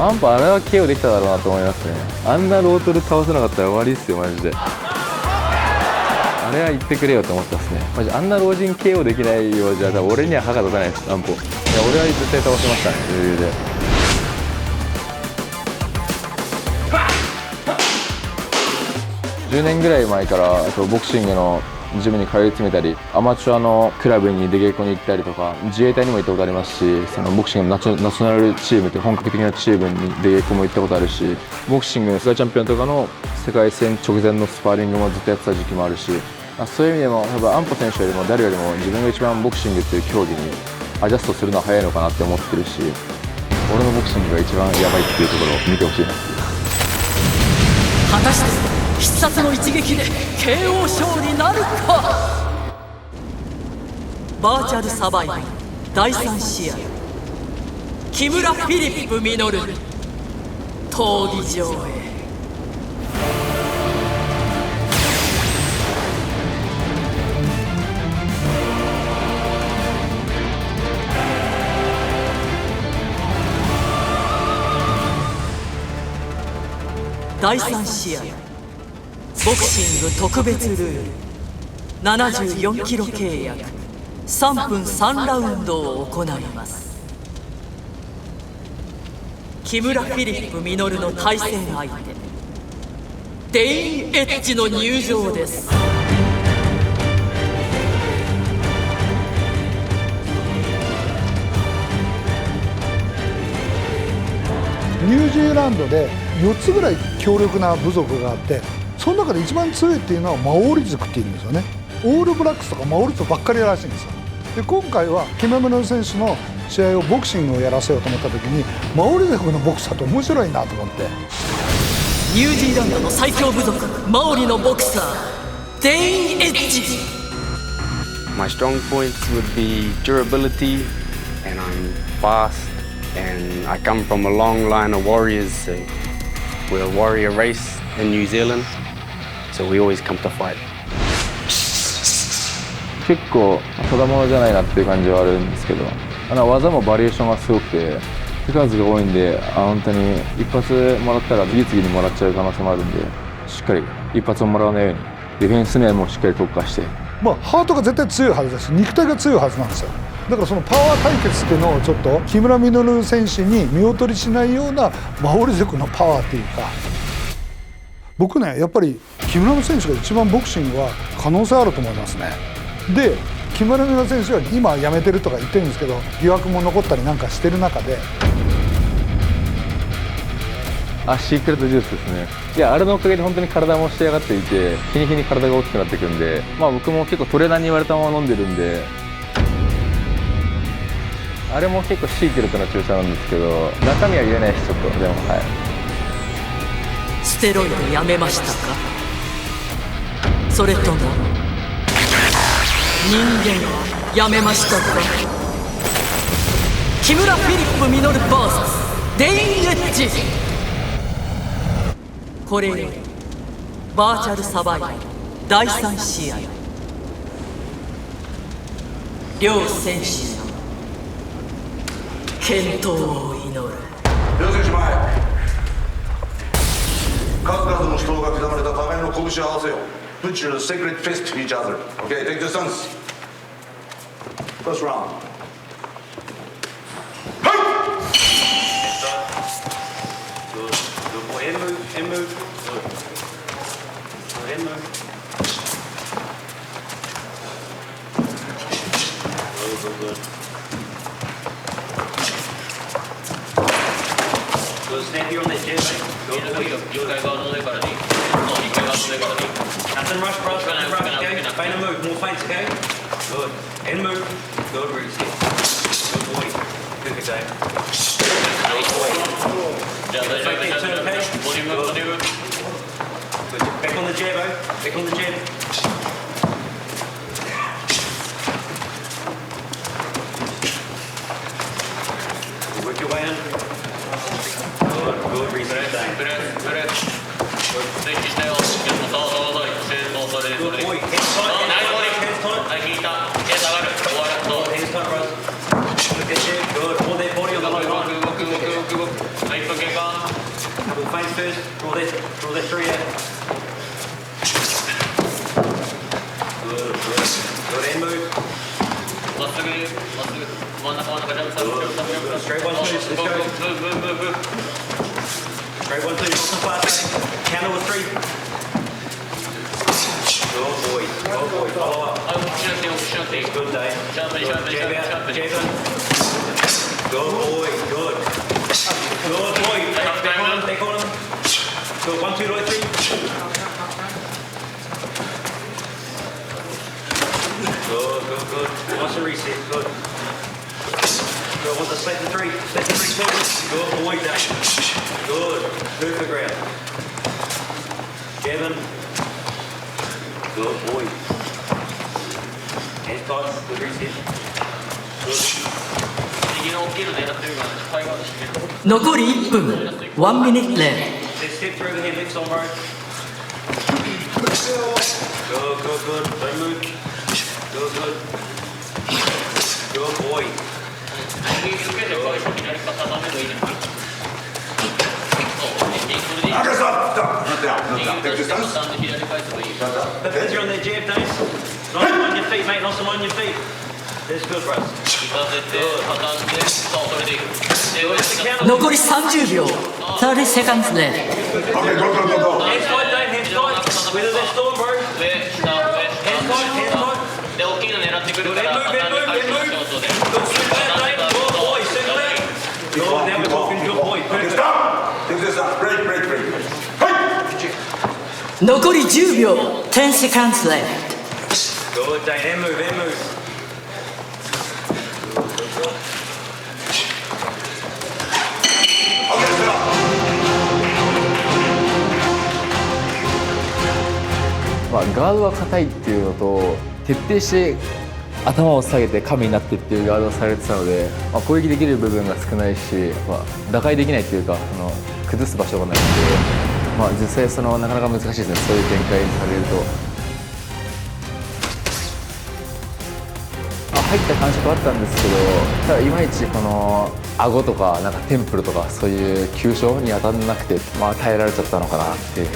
Speaker 16: アンパあれは KO できただろうなと思いますね。あんなロートル倒せなかったら終わりですよマジで。あれは言ってくれよと思ったですね。マジあんな老人 KO できないようじゃ俺には歯が立たないです。安保。いや俺は絶対倒しましたね、余裕で。10年ぐらい前からボクシングのジムに通い詰めたり、アマチュアのクラブに出稽古に行ったりとか、自衛隊にも行ったことありますし、そのボクシングのナショナルチームという本格的なチームに出稽古も行ったことあるし、ボクシングの世界チャンピオンとかの世界戦直前のスパーリングもずっとやってた時期もあるし、そういう意味でも多分安保選手よりも誰よりも自分が一番ボクシングっていう競技にアジャストするのは早いのかなって思ってるし、俺のボクシングが一番やばいっていうところを見てほしいなっていう。
Speaker 1: 果たして必殺の一撃で KO 勝利なるか。バーチャルサバイバル第3試合、木村フィリップ稔闘技場へ。第3試合、ボクシング特別ルール74キロ契約3分3ラウンドを行います。木村フィリップ稔の対戦相手、デイン・エッジの入場です。
Speaker 5: ニュージーランドで4つぐらい強力な部族があって、その中で一番強いっていうのはマオリ族っていうんですよね。オールブラックスとかマオリ族ばっかりらしいんですよ。で今回は木村稔選手の試合をボクシングをやらせようと思った時に、マオリ族のボクサーって面白いなと思って。
Speaker 1: ニュージーランドの最強部族マオリのボクサー、デイン・エッジ。
Speaker 17: My strong points would be durability, and I'm fast, and I come from a long line of warriors. So we're a warrior race in New Zealand, so we always come to fight.
Speaker 16: 結構ただものじゃないなっていう感じはあるんですけど、技もバリエーションがすごくて手数が多いんで、本当に一発もらったら次々にもらっちゃう可能性もあるんで、しっかり一発をもらわないようにディフェンスにはもうしっかり特化して、
Speaker 5: ハートが絶対強いはずだし、肉体が強いはずなんですよ。だからそのパワー対決っていうのをちょっと木村稔選手に見劣りしないようなマオリ族のパワーっていうか、僕ねやっぱり木村選手が一番ボクシングは可能性あると思いますね。で木村稔選手は今辞めてるとか言ってるんですけど、疑惑も残ったりなんかしてる中で、
Speaker 16: シークレットジュースですね。いや、あれのおかげで本当に体も仕上がっていて、日に日に体が大きくなっていくんで、僕も結構トレーナーに言われたまま飲んでるんで、あれも結構シークレットな注射なんですけど、中身は言えないし、ちょっとでも
Speaker 1: ステロイドやめましたか、それとも人間はやめましたか。木村フィリップ稔 VS デイン・エッジ。これよりバーチャルサバイバル第3試合、両選手の健闘を祈る。
Speaker 3: 両選手前、数々の死闘が刻まれた互いの拳を合わせよう。Put your sacred fist to each other. Okay, take distance. First round.
Speaker 4: In move, in move. In move. Good. Good, stand here on that jet, mate. Go. Nothing rush, bro. Nothing rush, okay? Feint and move, more feints, okay? Good. In move. Good, Reese. Good boy. Good, okay? Good boy. Fake it, turn, okay? Good. Back on the jab, eh? Back on the jab. Work your way in. Good, Reese. Good boy. Hands tight. Hands tight. Hands tight, bro. Look at you. Good. Hold that body on the low line. Good feints first. Draw that 3 out. Straight 1, 2, let's go. Straight 1, 2, not so fast. Counter with 3. Good boy, follow up. Good day. Jab out, jab in. Good boy, good. Good boy, back on him. Good, 1, 2, right, 3. Good. Nice and reset, good. Good, want the set to 3. Set to 3 forward. Good boy, Dave. Good, move the ground. Kevin. Good boy. Hands tight, good reset. Good.
Speaker 1: 残り1分1 minute left.
Speaker 4: Let's step through the head, left on bro. Good. Don't move. Good. Good boy.
Speaker 3: Stop. Not down. Take distance.
Speaker 4: But as you're on that jab, Dave. Nice on your feet, mate. Nice on your feet. That's good, Russ.
Speaker 1: 残り30秒30 seconds left.
Speaker 3: Okay, go.
Speaker 4: Hands tight, Dave. Hands tight. Whether that's storm, bro. Hands tight. Good, then move. Good, circle out, Dave. Good boy, circle out. Good, now we're talking good boy.
Speaker 3: Okay, stop. Take distance. Break.
Speaker 1: 残り10秒10 seconds left.
Speaker 4: Good, Dave. And move.
Speaker 16: まあ、ガードが硬いっていうのと徹底して頭を下げて神になってっていうガードをされてたので、まあ、攻撃できる部分が少ないし、まあ、打開できないっていうか崩す場所がないので、まあ、実際なかなか難しいですね、そういう展開にされると。入った感触はあったんですけど、ただいまいち顎とかテンプルとかそういう急所に当たらなくて、まあ、耐えられちゃったのかなっていう。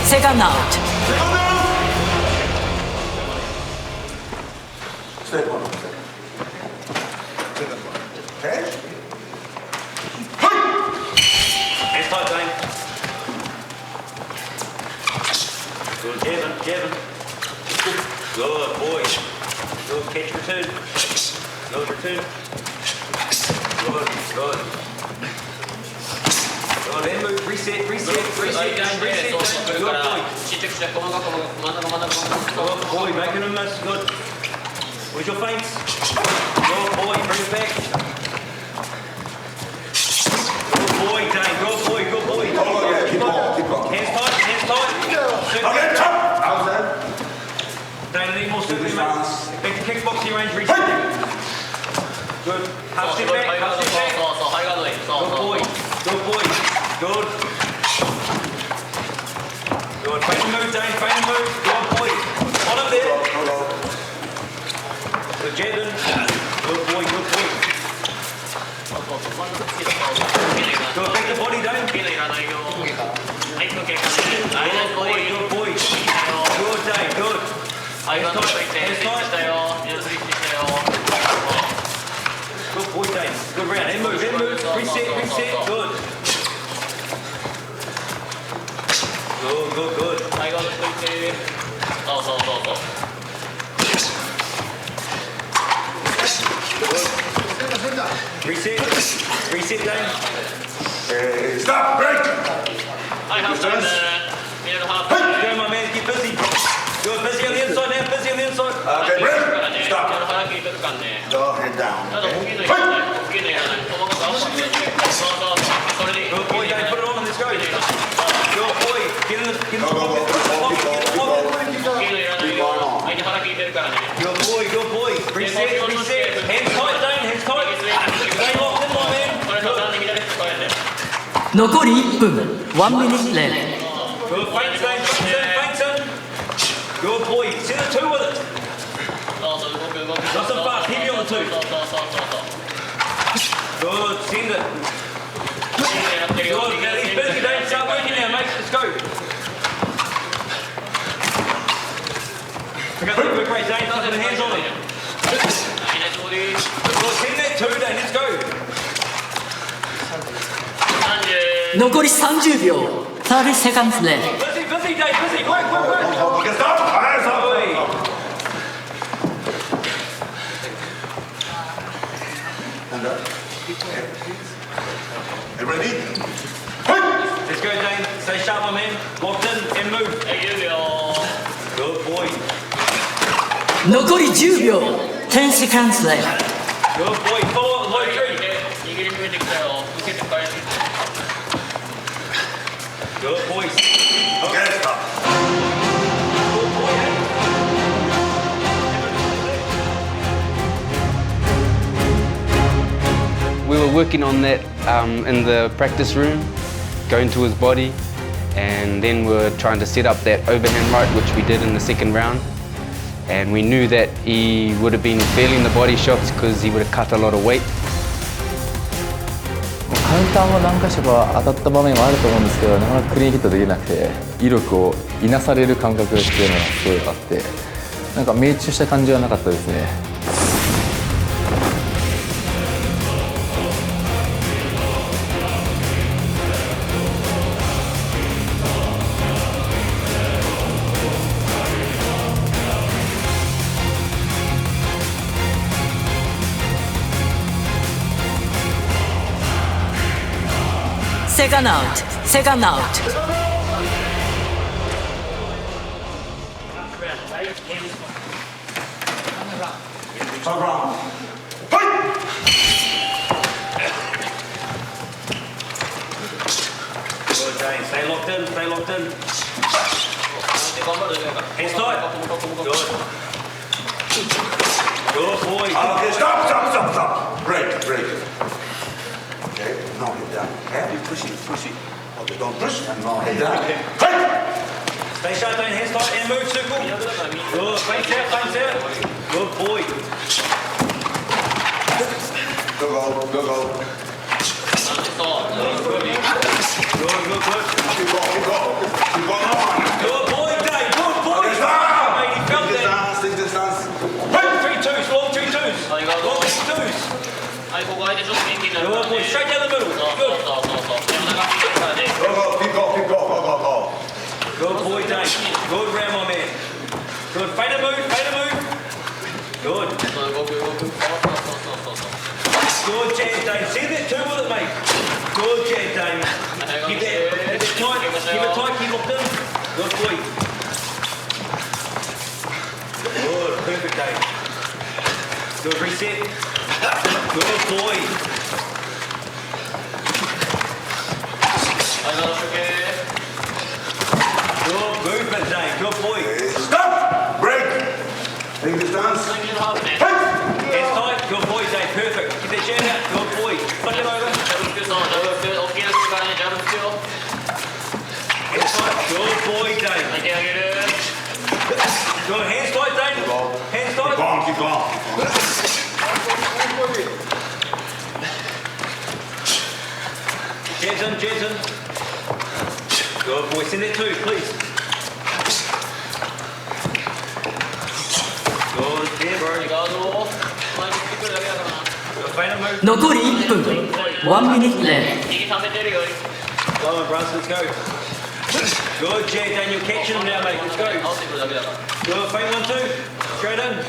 Speaker 1: Second out.
Speaker 3: Step 1. Okay?
Speaker 4: Hands tight, Dave. Good, Kevin. Good boy. Good catch return. Good return. Good. Then move, reset, Dave, reset. Good boy. Good boy, making a mess, good. Where's your feints? Good boy, bring it back. Good boy, Dane, good boy.
Speaker 3: Keep on.
Speaker 4: Hands tight.
Speaker 3: Okay, chop. Outside.
Speaker 4: Dane, I need more circle, mate. Back to kickboxing range, reset. Good. Half step back. Good boy. Good. Fight and move, Dane. Good boy. On up there. Good, Jaden. Good boy. Good, back the body, Dane. Good boy. Good, Dane. Good. Hands tight. Good boy, Dane. Good round. And move. Reset. Good. Good. Reset, Dane.
Speaker 3: Stop, break.
Speaker 4: Distance. Go, my man, get busy. Good, busy on the inside now,
Speaker 3: Okay, break. Stop. Go head down.
Speaker 4: Good boy, Dane, put it on and let's go. Good boy, get in the
Speaker 3: Go.
Speaker 4: Good boy. Reset. Hands tight, Dane, hands tight. Stay locked in, my man. Good.
Speaker 1: 残り1分1 minute left.
Speaker 4: Good, feints, Dane. Good boy. See the two with it. Nice and fast. Heavy on the two. Good. Send it. Good. Now he's busy. Don't start working now, mate. Let's go. Pick up the quick race, Dane. Put the hands on him. Good. Send that two, Dane. Let's go.
Speaker 1: 残り30秒30 seconds left.
Speaker 4: Busy, busy, Dave, busy. Work, work, work. Get up. Hands up.
Speaker 3: You ready?
Speaker 4: Let's go, Dane. Stay sharp, my man. Locked in and move. Good boy.
Speaker 1: 残り10秒10 seconds left.
Speaker 4: Good boy. Follow low three. Good boys.
Speaker 3: Okay, stop.
Speaker 17: We were working on that in the practice room, going to his body, and then we were trying to set up that overhand right, which we did in the second round. And we knew that he would have been feeling the body shots because he would have cut a lot of weight.
Speaker 16: カウンターも何か所か当たった場面はあると思うんですけど、なかなかクリーンヒットできなくて、威力をいなされる感覚っていうのがすごいあって、なんか命中した感じはなかったですね。
Speaker 1: Second out, second out.
Speaker 3: Top round.
Speaker 4: Good, Dane. Stay locked in, stay locked in. Hands tight. Good. Good boy.
Speaker 3: Okay, stop. Break. Okay, now head down. Okay, push it. Okay, don't push and now head down.
Speaker 4: Stay sharp, Dane. Hands tight and move, circle. Good. Face out. Good boy.
Speaker 3: Go.
Speaker 4: Good.
Speaker 3: Keep going on.
Speaker 4: Good boy, Dane. Good boy. Mate, he felt that.
Speaker 3: Take distance.
Speaker 4: 3-2s, long 2-2s. Long 2-2s. Good boy, straight down the middle. Good.
Speaker 3: Go.
Speaker 4: Good boy, Dane. Good round, my man. Good. Fade a move. Good. Good jab, Dane. See that two with it, mate. Good jab, Dane. Keep it tight. Keep locked in. Good boy. Good. Perfect, Dane. Good reset. Good boy. Good movement, Dane. Good boy.
Speaker 3: Stop. Break. Take distance.
Speaker 4: Hands tight. Good boy, Dane. Perfect. Keep that jab out. Good boy. Flip it over. Hands tight. Good boy, Dane. Good. Hands tight, Dane. Hands tight.
Speaker 3: Keep going.
Speaker 4: Jabs in. Good boy. Send that two, please. Good. There, bro. Good. Fade a move.
Speaker 1: 残り1分1 minute left.
Speaker 4: Go on, Bruns, let's go. Good, Jay, Daniel, catching him now, mate. Let's go. Good, fade 1-2. Straight in.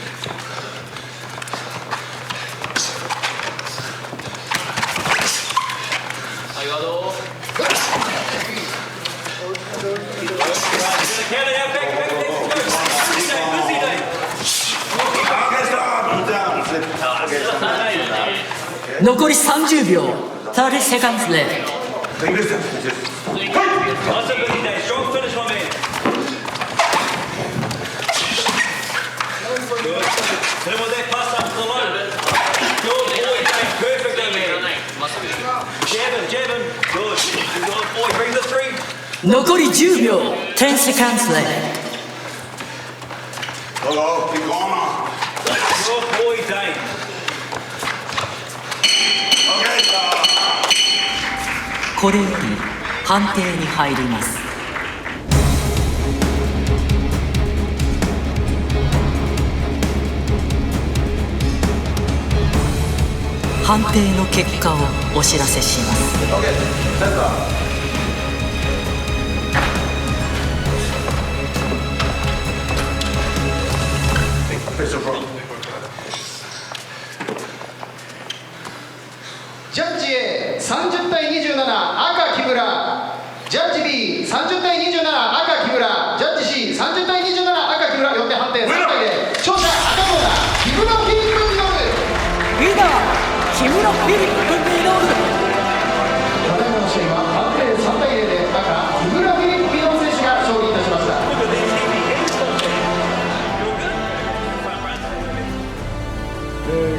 Speaker 4: Counter now, back. Busy day.
Speaker 3: Okay, stop. Down.
Speaker 1: 残り30秒30 seconds left.
Speaker 3: Take distance.
Speaker 4: That's a busy day. Strong finish, my man. Good. Hit him with that pass up to the line. Good boy, Dave. Perfect, man. Jab him. Good. Good boy. Bring the three.
Speaker 1: 残り10秒10 seconds left.
Speaker 3: Hello, keep going on.
Speaker 4: Good boy, Dane.
Speaker 3: Okay,
Speaker 1: これより判定に入ります。判定の結果をお知らせします。
Speaker 9: ジャッジ A30 対27赤木村、ジャッジ B30 対27赤木村、ジャッジ C30 対27赤木村、4点判定3対0、勝者赤コーナー木村フィリップ・ミノル。
Speaker 1: リーダー木村フィリップ・ミノル。
Speaker 9: ただいまの試合は判定3対0で赤木村フィリップ・ミノル選手が勝利いたしました。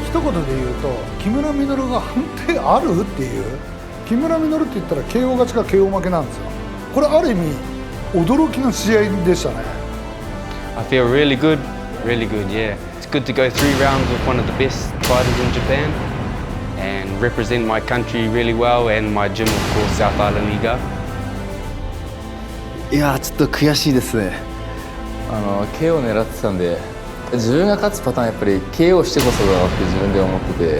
Speaker 5: 一言で言うと木村稔が判定あるっていう、木村稔って言ったら KO 勝ちか KO 負けなんですよ。これある意味驚きの試合でしたね。
Speaker 17: I feel really good, yeah. It's good to go 3 rounds with one of the best fighters in Japan and represent my country really well and my gym, of course, South Island Liga.
Speaker 16: いやちょっと悔しいですね。KO 狙ってたんで、自分が勝つパターンやっぱり KO してこそだなって自分で思ってて、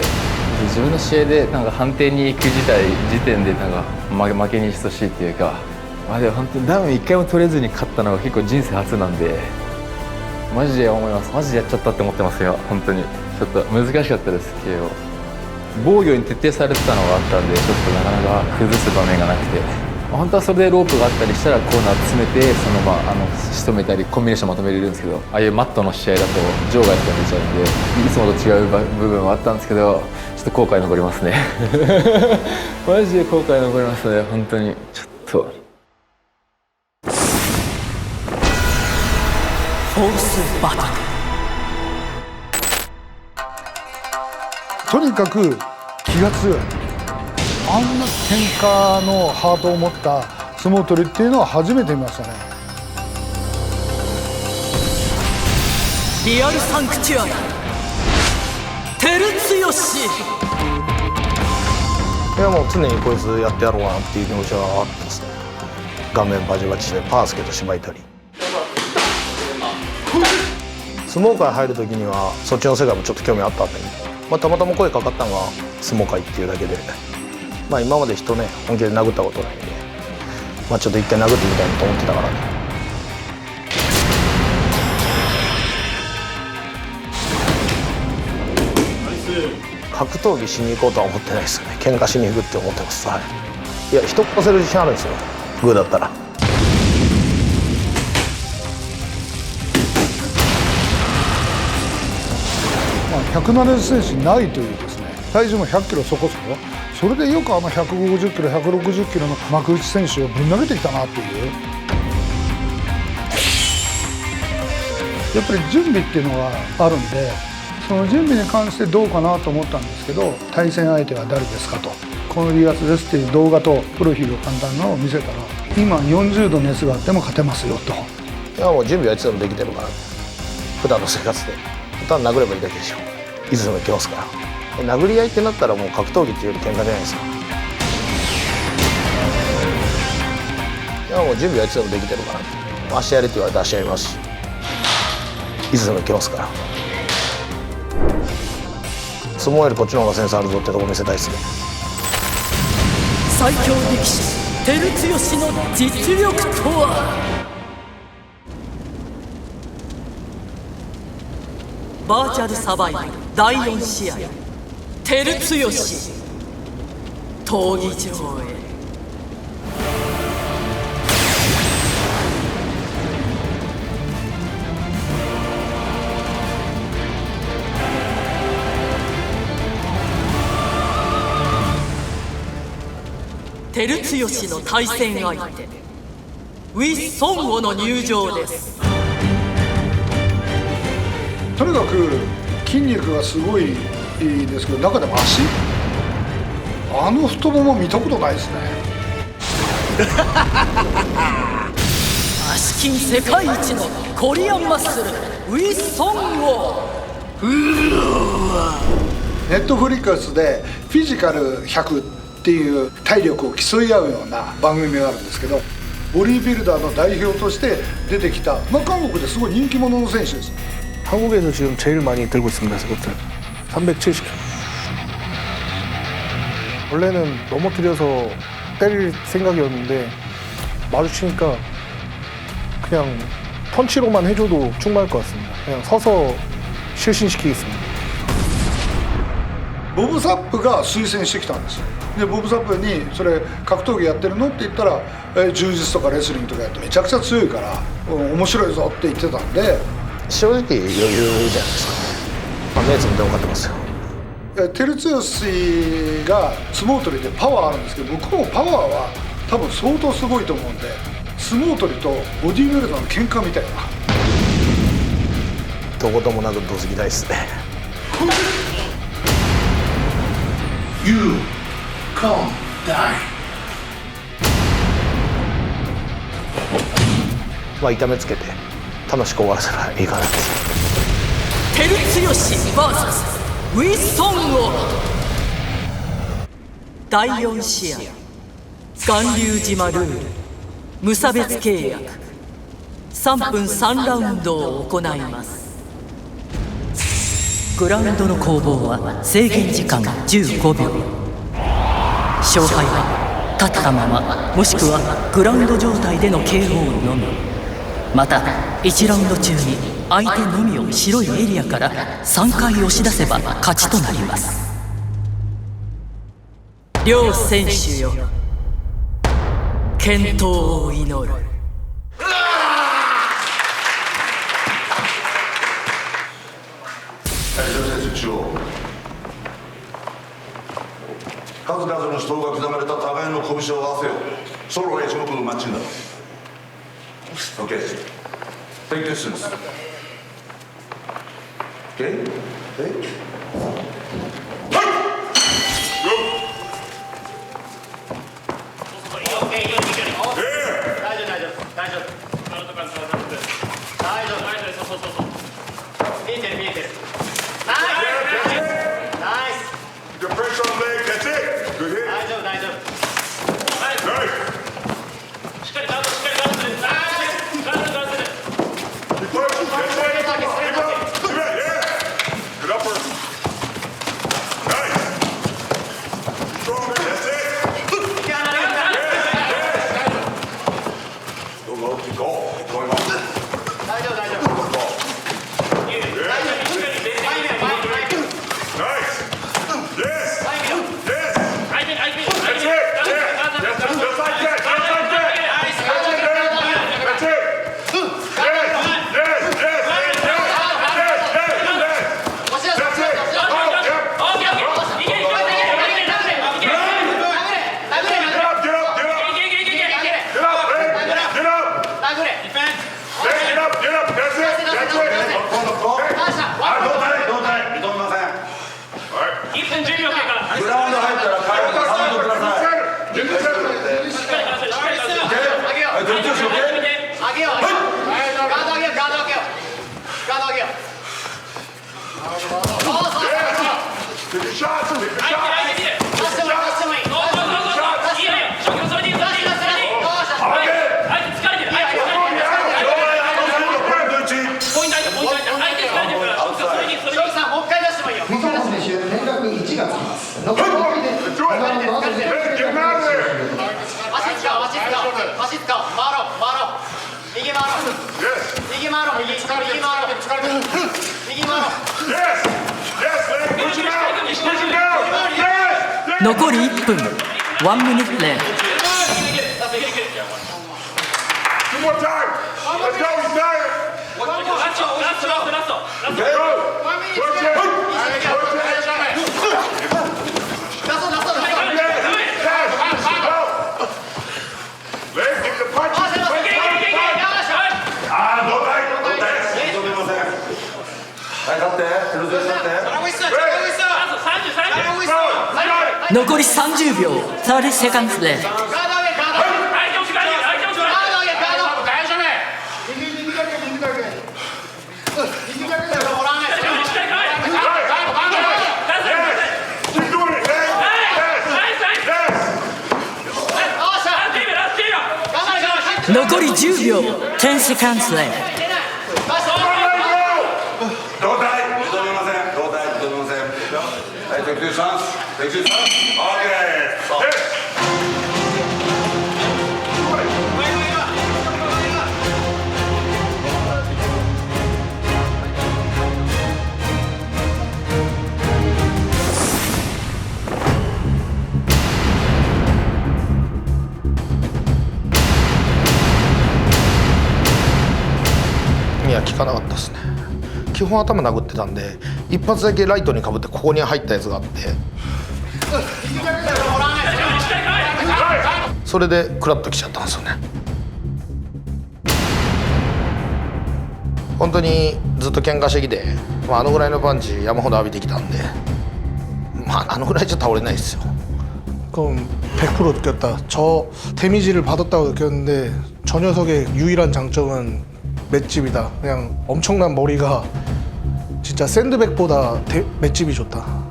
Speaker 16: 自分の試合でなんか判定に行く時点でなんか負けに等しいっていうか、でも本当にダウン1回も取れずに勝ったのが結構人生初なんで、マジで思います。マジでやっちゃったって思ってますよ。本当にちょっと難しかったです。 KO 防御に徹底されてたのがあったんで、ちょっとなかなか崩す場面がなくて、本当はそれでロープがあったりしたらコーナー詰めてその仕留めたりコンビネーションまとめれるんですけど、ああいうマットの試合だと場外とか出ちゃうんで、いつもと違う部分はあったんですけど、ちょっと後悔残りますねマジで後悔残りますね。本当にちょっと
Speaker 1: フォースバトル。
Speaker 5: とにかく気が強い。あんな喧嘩のハートを持った相撲取りっていうのは初めて見ましたね。
Speaker 1: リアルサンクチュアリ照強。
Speaker 18: いやもう常にこいつやってやろうかなっていう気持ちはあったですね。顔面バチバチしてパースケとしばいたり、相撲界入る時にはそっちの世界もちょっと興味あったんだけど、たまたま声かかったのが相撲界っていうだけで、今まで人ね本気で殴ったことないんで、ちょっと一回殴ってみたいなと思ってたからね。格闘技しに行こうとは思ってないですよね。喧嘩しに行くって思ってます。はい、いや人殺せる自信あるんですよ、グーだったら。
Speaker 5: 170センチないというですね、体重も100キロそこそこ、それでよく150キロ160キロの幕内選手をぶん投げてきたなっていう。やっぱり準備っていうのがあるんで、その準備に関してどうかなと思ったんですけど、対戦相手は誰ですかと、このリアスですっていう動画とプロフィールを簡単なのを見せたら、今40度熱があっても勝てますよと。
Speaker 18: いやもう準備はいつでもできてるから、普段の生活でただ殴ればいいだけでしょ。いつでもいけますから。殴り合いってなったらもう格闘技っていうより喧嘩じゃないですか。いやもう準備はいつでもできてるから、足やれって言われて足やりますし、いつでもいけますから。相撲よりこっちの方がセンスあるぞってとこ見せたいですね。
Speaker 1: 最強力士照強の実力とは。バーチャルサバイバル第4試合、照強闘技場へ。照強の対戦相手、ウィ・ソンゴの入場です。
Speaker 5: とにかく筋肉がすごいですけど、中でも足、太もも見たことないですね
Speaker 1: 足筋世界一のコリアンマッスルウィソン王。
Speaker 5: ネットフリックスでフィジカル100っていう体力を競い合うような番組があるんですけど、ボディービルダーの代表として出てきた、韓国ですごい人気者の選手です。
Speaker 18: 한국에서 지금 제일 많이 들고 있습니다. 그것들 370kg. 원래는 넘어뜨려서 때릴 생각이었는데 마주치니까 그냥 펀치로만 해줘도 충분할 것 같습니다. 그냥 서서 실신시키겠습니다.
Speaker 5: ボブ・サップが推薦してきたんですよ。でボブ・サップにそれ格闘技やってるのって言ったら、柔術とかレスリングとかやってめちゃくちゃ強いから、面白いぞって言ってたんで、
Speaker 18: 正直余裕じゃないですか。まあ、目つぶって分かってますよ。
Speaker 5: 照強が相撲取りでパワーあるんですけど、向こうパワーは多分相当すごいと思うんで、相撲取りとボディービルダーの喧嘩みたいな。
Speaker 18: どこともなくどつきたいですね。
Speaker 5: You come die。
Speaker 18: まあ痛めつけて楽しく終わらせたらいいかなって。
Speaker 1: 照強 vs ウィソン王。第4試合、巌流島ルール無差別契約3分3ラウンドを行います。グラウンドの攻防は制限時間15秒。勝敗は立ったままもしくはグラウンド状態での KO のみ。また1ラウンド中に相手のみを白いエリアから3回押し出せば勝ちとなります。両選手よ、健闘を祈る。
Speaker 3: 数々の死闘が刻まれた互いの拳を合わせよう。ソロは一目のマッチンだ。OK。Take distance。OK？
Speaker 1: 残り1分、1ミニットレー。残り30秒、30 seconds left。
Speaker 9: 右かけ右かけ。
Speaker 1: 残り10秒。10 seconds left。
Speaker 3: 胴体認めません。胴体認めません。はい、テクティシャンス。テクティシャンス。オッケー。
Speaker 18: いや、効かなかったですね。基本頭殴ってたんで、一発だけライトにかぶってここに入ったやつがあって、それでクラッときちゃったんですよね。本当にずっと喧嘩してきて、あのぐらいのパンチ山ほど浴びてきたんで、あのぐらいじゃ倒れないですよ。그럼 100% 느꼈다. 저 데미지를 받았다고 느꼈는데 저 녀석의 유일한 장점은 맷집이다. 그냥 엄청난 머리가 진짜 샌드백보다 맷집이 좋다.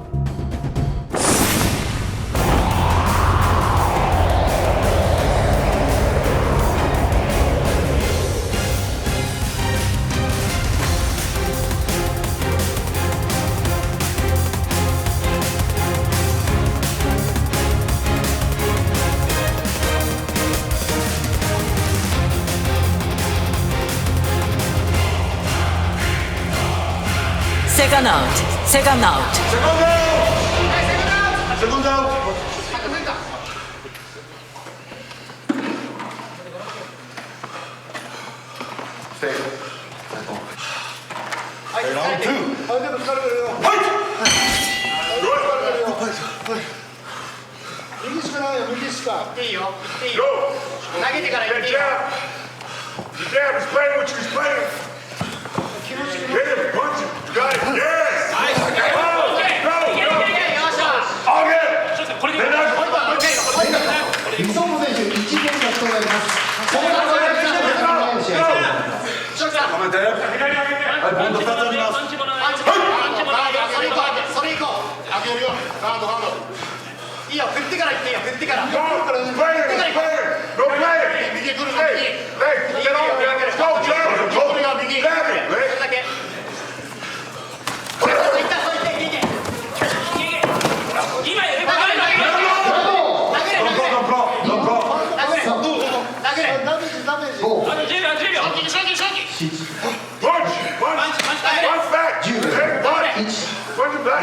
Speaker 1: Second out. Second out.
Speaker 3: Second out. Stay. Round two. Fight.
Speaker 9: 右しかないよ、右しか。いいよ。いいよ。
Speaker 3: Go.
Speaker 9: 投げてから言っていいよ。
Speaker 3: The jab is playing what he's playing. Hit him, punch him. Got it. Yes. Nice. Go. Okay.
Speaker 9: 磯野選手、1ゲーム獲得になります。それから
Speaker 3: 止めて。はい、ポイント2つあります。
Speaker 9: それ以降、あげるよ。ガード。いいよ、振ってから行っていいよ、振ってから。
Speaker 3: Go. Play. Go play.
Speaker 9: 右来る。
Speaker 3: Hey. Get on. Go. Jab. Go.
Speaker 9: これが右。それだけ。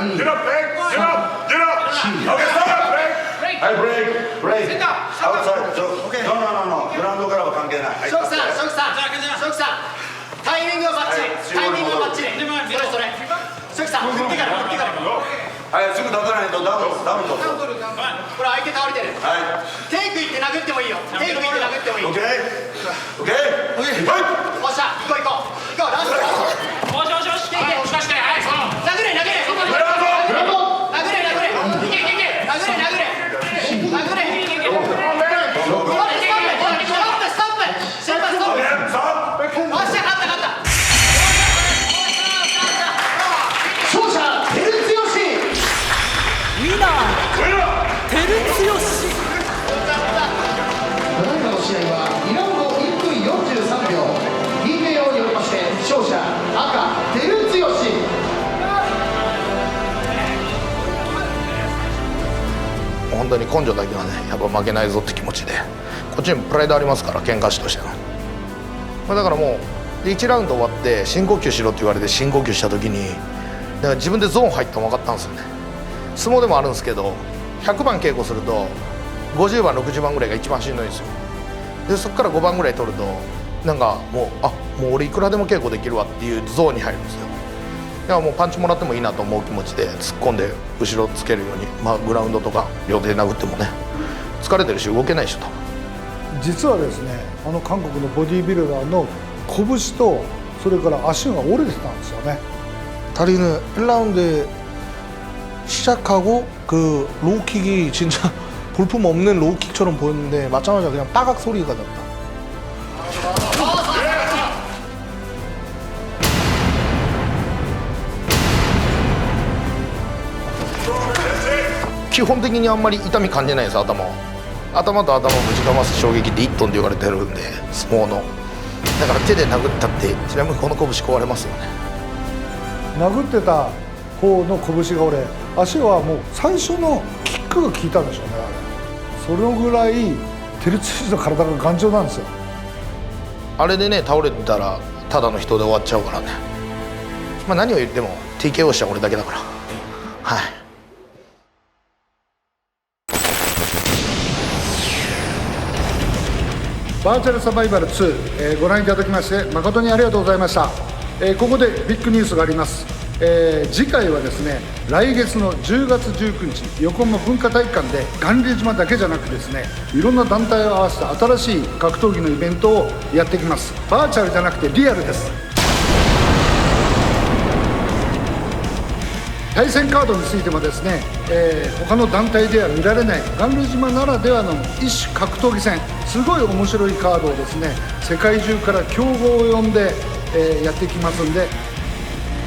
Speaker 3: Get up, Meg. Get up. Okay, stop, Meg. Hey, break. Outside. No. グラウンドからは関係ない。
Speaker 9: ショクさん。タイミングをバッチリ。それ。ショクさん、振ってから。
Speaker 3: はい、すぐ立たないとダウンと。
Speaker 9: これ相手倒れてる。
Speaker 3: はい。
Speaker 9: テイクいって殴ってもいいよ。
Speaker 3: オッケー。はい。
Speaker 9: おっしゃ、行こう。ラスト。よし。殴れ。
Speaker 18: 本当に根性だけはね、やっぱ負けないぞって気持ちで、こっちにもプライドありますから、喧嘩師としての。だからもう1ラウンド終わって深呼吸しろって言われて深呼吸した時に、だから自分でゾーン入ったの分かったんですよね。相撲でもあるんですけど、100番稽古すると50番60番ぐらいが一番しんどいんですよ。でそこから5番ぐらい取るとなんかもう俺いくらでも稽古できるわっていうゾーンに入るんですよ。だからもうパンチもらってもいいなと思う気持ちで突っ込んで後ろつけるように、グラウンドとか両手で殴ってもね、疲れてるし動けないしと。
Speaker 5: 実はですね、韓国のボディービルダーの拳とそれから足が折れてたんですよね.
Speaker 18: 다리는 1라운드에 시작하고 그 로우킥이 진짜 볼품 없는 로우킥처럼 보였는데 맞자마자 그냥 따각 소리가 났다. 基本的にあんまり痛み感じないんです。頭と頭をぶちかます衝撃って1トンって言われてるんで、相撲のだから手で殴ったってちなみにこの拳壊れますよね。
Speaker 5: 殴ってた方の拳が折れ、足はもう最初のキックが効いたんでしょうね。あれそのぐらい照強の体が頑丈なんですよ。
Speaker 18: あれでね倒れてたらただの人で終わっちゃうからね。まあ何を言っても TKO した俺だけだから。はい。バーチャルサバイバル2、ご覧いただきまして誠にありがとうございました。ここでビッグニュースがあります。次回はですね、来月の10月19日横浜文化体育館で巌流島だけじゃなくですね、いろんな団体を合わせた新しい格闘技のイベントをやってきます。バーチャルじゃなくてリアルです。対戦カードについてもですね、他の団体では見られない巌流島ならではの一種格闘技戦、すごい面白いカードをですね、世界中から強豪を呼んで、やってきますんで、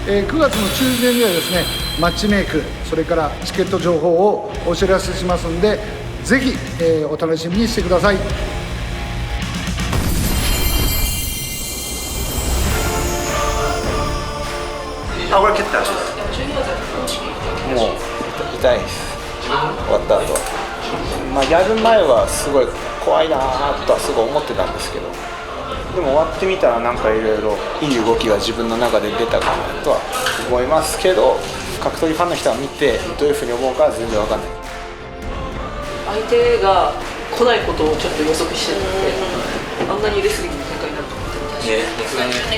Speaker 18: 9月の中旬にはですね、マッチメイク、それからチケット情報をお知らせしますんで、ぜひ、お楽しみにしてください。
Speaker 14: あ、これ蹴ったらもう痛いです。終わった後、やる前はすごい怖いなとはすごい思ってたんですけど、でも終わってみたらなんかいろいろいい動きが自分の中で出たかなとは思いますけど、格闘技ファンの人が見てどういうふうに思うかは全然わかんない。
Speaker 11: 相手が来ないことをちょっと予測してたので、あんなにレスリングの展開になると思ってましたね。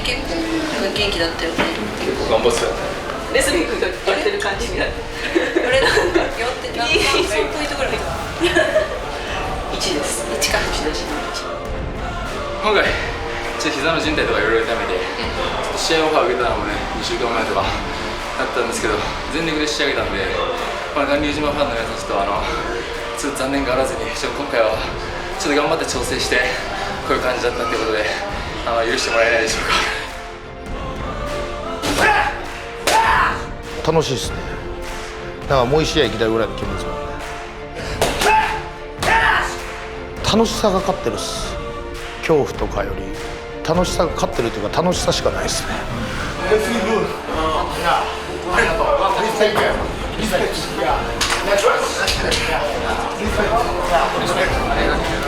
Speaker 11: 結構元気だったよね。結構頑張ってたよね。レスリングがやってる感じになる。俺なんか4って何ポイントぐらいか。1です。1か。1だし。
Speaker 19: 今回ちょっと膝の靭帯とかいろいろ痛めて、試合オファー受けたのもね2週間前とかだったんですけど、全力で仕上げたんで、巌流島ファンの皆さんちょっと残念があらずに、今回はちょっと頑張って調整してこういう感じだったっていうことで、許してもらえないでしょうか。
Speaker 18: 楽しいですね。だからもう1試合行きたいぐらいの気持ちもんね。楽しさが勝ってるっす。恐怖とかより楽しさが勝ってるというか、楽しさしかないですね。
Speaker 9: Respect.